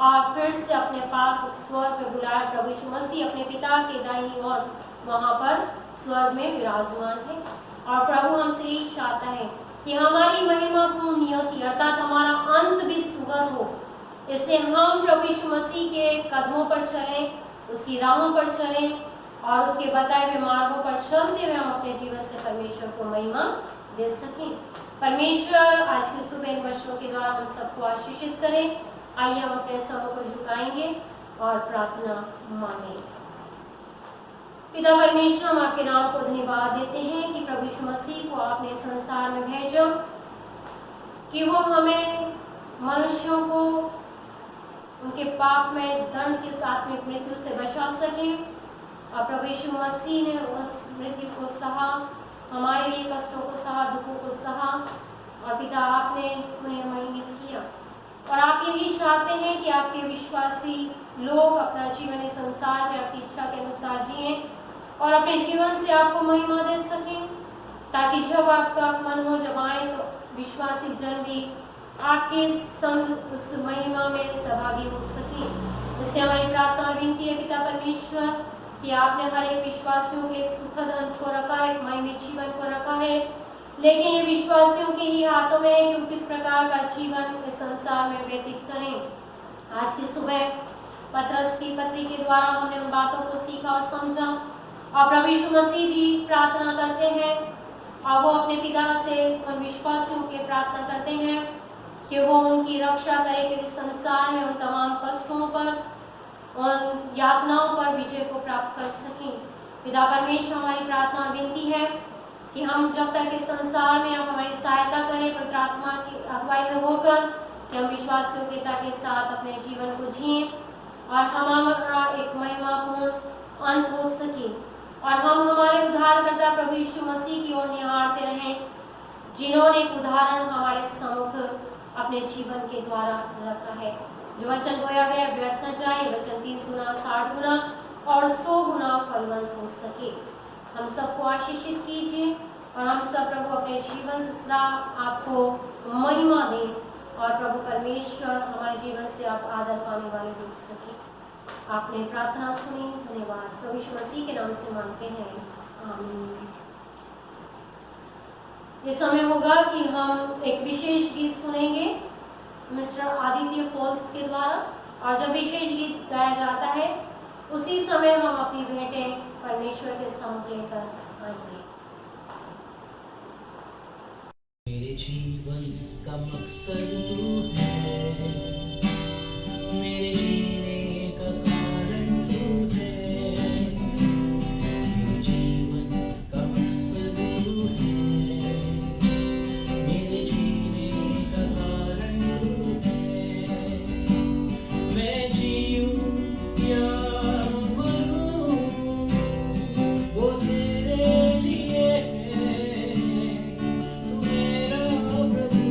और फिर से अपने पास स्वर्ग में बुलाया। प्रभु यीशु मसीह अपने पिता के दाहिनी ओर वहां पर स्वर्ग में विराजमान है, और प्रभु हमसे यही चाहता है कि हमारी महिमापूर्ण नियति अर्थात हमारा अंत भी सुगत हो। इससे हम प्रभु यीशु मसीह के कदमों पर चलें, उसकी राहों पर चलें और उसके बताए हुए मार्गों पर चलते हुए हम अपने जीवन से परमेश्वर को महिमा दे सकें। परमेश्वर आज की सुबह इन वचनों के द्वारा हम सबको आशीषित करें। आइए हम अपने सरों को झुकाएंगे और प्रार्थना मांगेंगे। पिता परमेश्वर, हम आपके नाम को धन्यवाद देते हैं कि प्रभु यीशु मसीह को आपने संसार में भेजा कि वो हमें मनुष्यों को उनके पाप में दंड के आत्मिक मृत्यु से बचा सके। और प्रभु यीशु मसीह ने उस मृत्यु को सहा, हमारे लिए कष्टों को सहा, दुखों को सहा, और पिता आपने उन्हें महिमित किया। और आप यही चाहते हैं कि आपके विश्वासी लोग अपना जीवन इस संसार में आपकी इच्छा के अनुसार जिएं और अपने जीवन से आपको महिमा दे सकें, ताकि जब आपका मन हो जब आए तो विश्वासी जन भी आपके संग उस महिमा में सहभागी हो सके। इससे हमारी प्रार्थना और विनती है पिता परमेश्वर कि आपने हर एक विश्वासियों के एक सुखद अंत को रखा है, एक महिमा जीवन को रखा है, लेकिन ये विश्वासियों के ही हाथों में है कि वो किस प्रकार का जीवन इस संसार में व्यतीत करें। आज की सुबह पतरस की पत्री के द्वारा हमने उन बातों को सीखा और समझा, और प्रभु यीशु मसीह भी प्रार्थना करते हैं और वो अपने पिता से उन विश्वासियों के प्रार्थना करते हैं कि वो उनकी रक्षा करे, कि इस संसार में उन तमाम कष्टों पर, उन यातनाओं पर विजय को प्राप्त कर सकें। पिता परमेश्वर, हमारी प्रार्थना और विनती है कि हम जब तक इस संसार में आप हमारी सहायता करें पवित्र आत्मा की अगुवाई में होकर, कि हम विश्वास योग्यता के साथ अपने जीवन को जिएं और हमारा एक महिमापूर्ण अंत हो सके, और हम हमारे उद्धारकर्ता प्रभु यीशु मसीह की ओर निहारते रहें, जिन्होंने एक उदाहरण हमारे सम्मुख अपने जीवन के द्वारा रखा है। जो वचन बोया गया व्यर्थ न जाए, वचन 30 गुना 60 गुना और 100 गुना फलवंत हो सके। हम सबको आशीषित कीजिए और हम सब प्रभु अपने जीवन से सदा आपको महिमा दें, और प्रभु परमेश्वर हमारे जीवन से आप आदर पाने वाले हो सके। आपने प्रार्थना सुनी, धन्यवाद। प्रभु यीशु मसीह के नाम से मांगते हैं, आमीन। ये समय होगा कि हम एक विशेष गीत सुनेंगे मिस्टर आदित्य फॉल्स के द्वारा, और जब विशेष गीत गाया जाता है उसी समय हम अपनी भेंटें परमेश्वर के सम्मुख लेकर आएंगे। मेरे जीवन का मकसद तू है, मेरे जीने का कारण तू है, मेरे जीवन का मकसद तू है, मेरे जीने का कारण तू है। मैं जीऊं या मरूं वो तेरे लिए है, तू मेरा प्रभु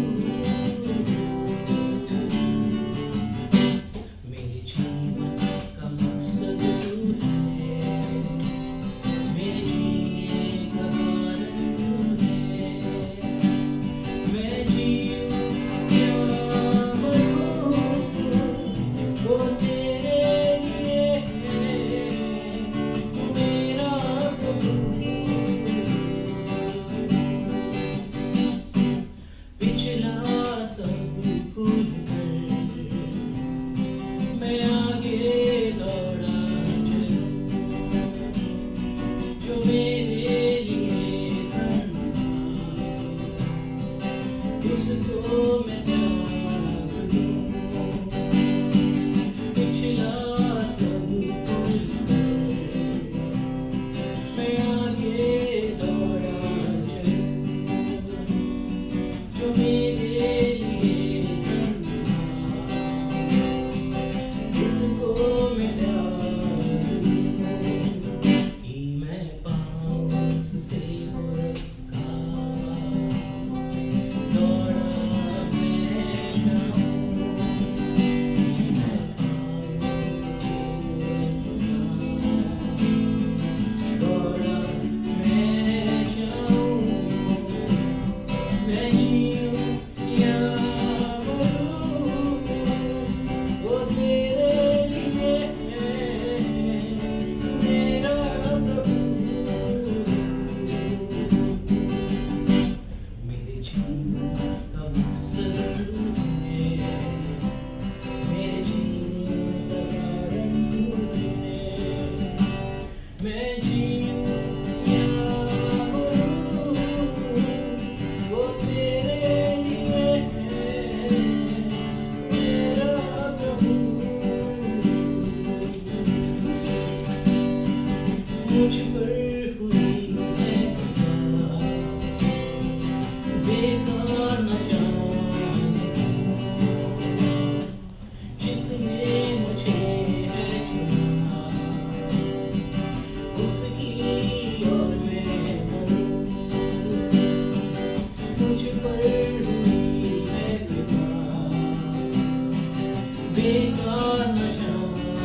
बेकार न जाने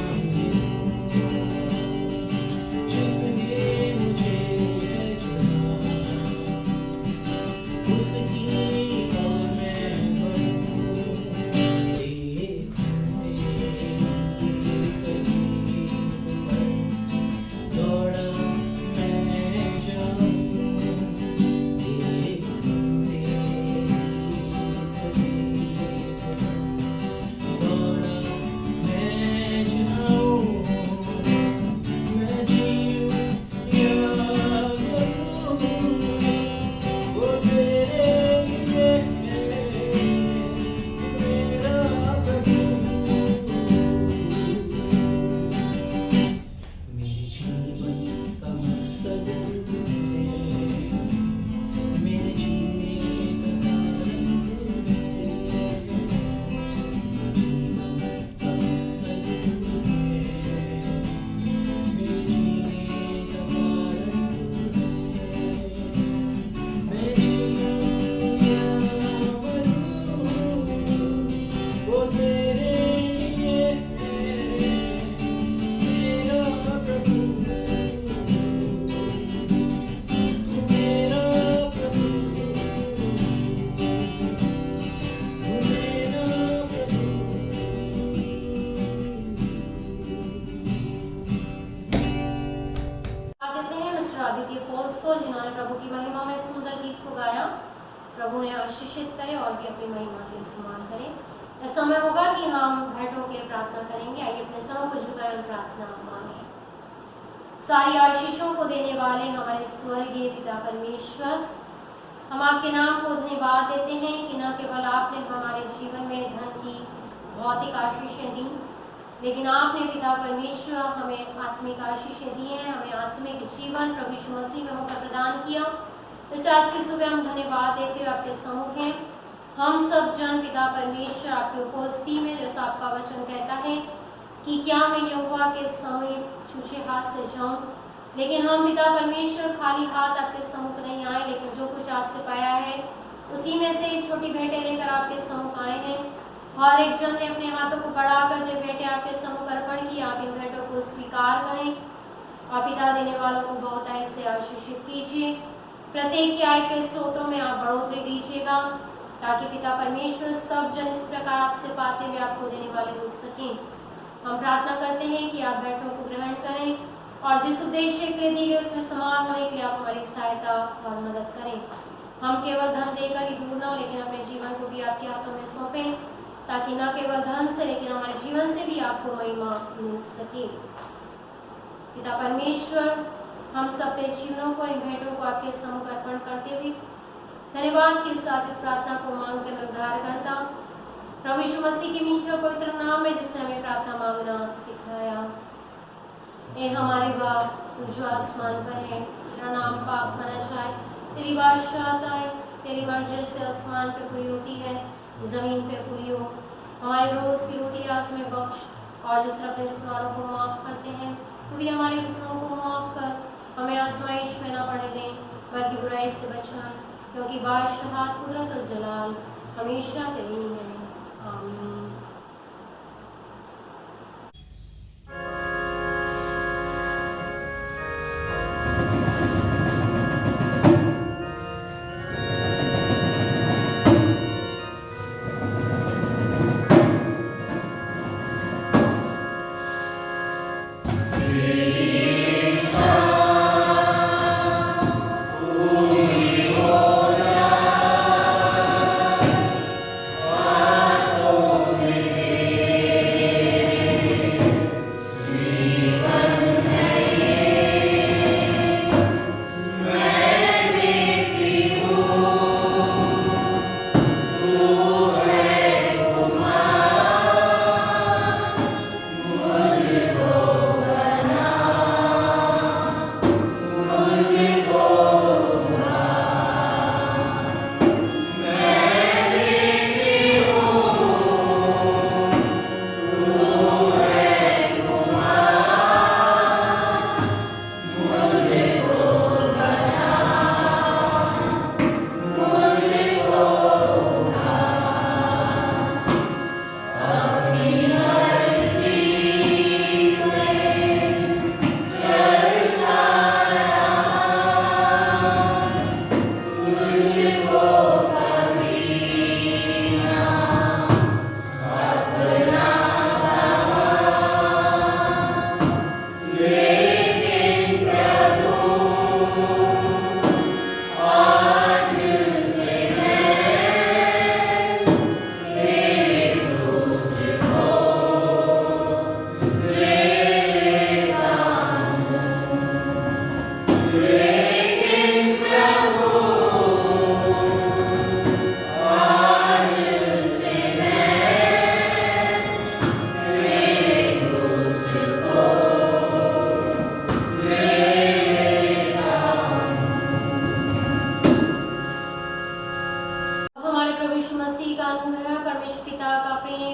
जिसने मुझे है चुना उसकी और मैं बढ़ूं एक घंटे सलीब पर दौड़ा मैं जाऊं एक घंटे सलीब पर दौड़ा मैं जाऊं मैं जीऊं या मरूं वो तेरे लिए है मेरा प्रभु मेरे जीवन का मकसद तू है मेरे जीने का कारण तू है जीवन का मकसद तू है मेरे जीने का कारण तू है मैं जीऊं या मरूं वो तेरे लिए है मेरा प्रभु तू मेरा प्रभु तू मेरा प्रभु आप देते हैं मिस्टर आदित्य फोर्स को जिन्होंने प्रभु की महिमा में सुंदर गीत को गाया। प्रभु ने आशीषित करे और भी अपनी महिमा के इस्तेमाल करे। ऐसा समय होगा कि हम भेंटों के लिए प्रार्थना करेंगे। आइए अपने सरों को झुकाएं और प्रार्थना मांगे। सारी आशीषों को देने वाले हमारे स्वर्गीय पिता परमेश्वर, हम आपके नाम को धन्यवाद देते हैं कि न केवल आपने हमारे जीवन में धन की भौतिक आशीषें दी, लेकिन आपने पिता परमेश्वर हमें आत्मिक आशीषें दी हैं, हमें आत्मिक जीवन प्रभु यीशु मसीह में होकर प्रदान किया। इस आज की सुबह हम धन्यवाद देते हुए आपके सम्मुख हैं। हम सब जन पिता परमेश्वर आपकी उपस्थिति में, जैसा आपका वचन कहता है कि क्या मैं यहोवा के समीप छूछे हाथ से जाऊं, लेकिन हम पिता परमेश्वर खाली हाथ आपके सम्मुख नहीं आए, लेकिन जो कुछ आपसे पाया है उसी में से एक छोटी भेंटें लेकर आपके सम्मुख आए हैं। हर एक जन ने अपने हाथों को बढ़ाकर जो भेंटें आपके सम्मुख अर्पण की, आप इन भेंटों को स्वीकार करें और पिता देने वालों को बहुतायत से आशीषित कीजिए। प्रत्येक के आय के स्रोतों में आप बढ़ोतरी दीजिएगा, ताकि पिता परमेश्वर सब जन इस प्रकार आपसे पाते हुए आपको देने वाले हो सकें। हम प्रार्थना करते हैं कि आप भेंटों को ग्रहण करें और जिस उद्देश्य के लिए दी गई उसमें इस्तेमाल होने के लिए आप हमारी सहायता और मदद करें। हम केवल धन देकर ही दूर न हो, लेकिन अपने जीवन को भी आपके हाथों में सौंपें, ताकि न केवल धन से लेकिन हमारे जीवन से भी आपको महिमा मिल सके। पिता परमेश्वर, हम सब अपने जीवनों को, इन भेंटों को आपके सम्मुख अर्पण करते हुए धन्यवाद के साथ इस प्रार्थना को मांगते मैं उद्धार करता प्रभु यीशु मसीह के मीठे और पवित्र नाम में, जिसने हमें प्रार्थना मांगना सिखाया। ए हमारे बाप, तू जो आसमान पर है, तेरा नाम पाक माना जाए, तेरी बादशाहत आए, तेरी मर्जी जैसे आसमान पे पूरी होती है जमीन पे पूरी हो। हमारे रोज की रोटी आज में बख्श, और जिस तरह अपने दुश्मनों को माफ करते हैं, तू भी हमारे दुश्मनों को माफ कर। हमें आजमाइश में न पड़े दें, बल्कि बुराई से बचाएं, क्योंकि बादशाहत, कुदरत और जलाल हमेशा तेरी ही है। आमीन। Oh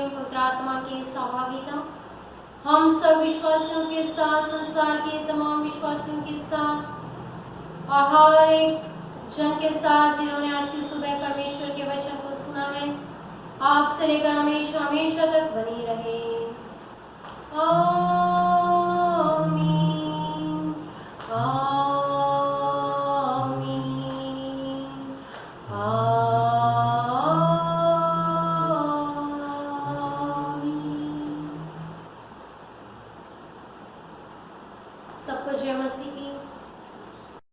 एवं पवित्र आत्मा की सहभागिता हम सब विश्वासियों के साथ, संसार के तमाम विश्वासियों के साथ और हर एक जन के साथ जिन्होंने आज की सुबह परमेश्वर के वचन को सुना है, आप से लेकर हमेशा हमेशा तक बनी रहे। आमीन, आमीन, आमीन। सबको जय मसीह की।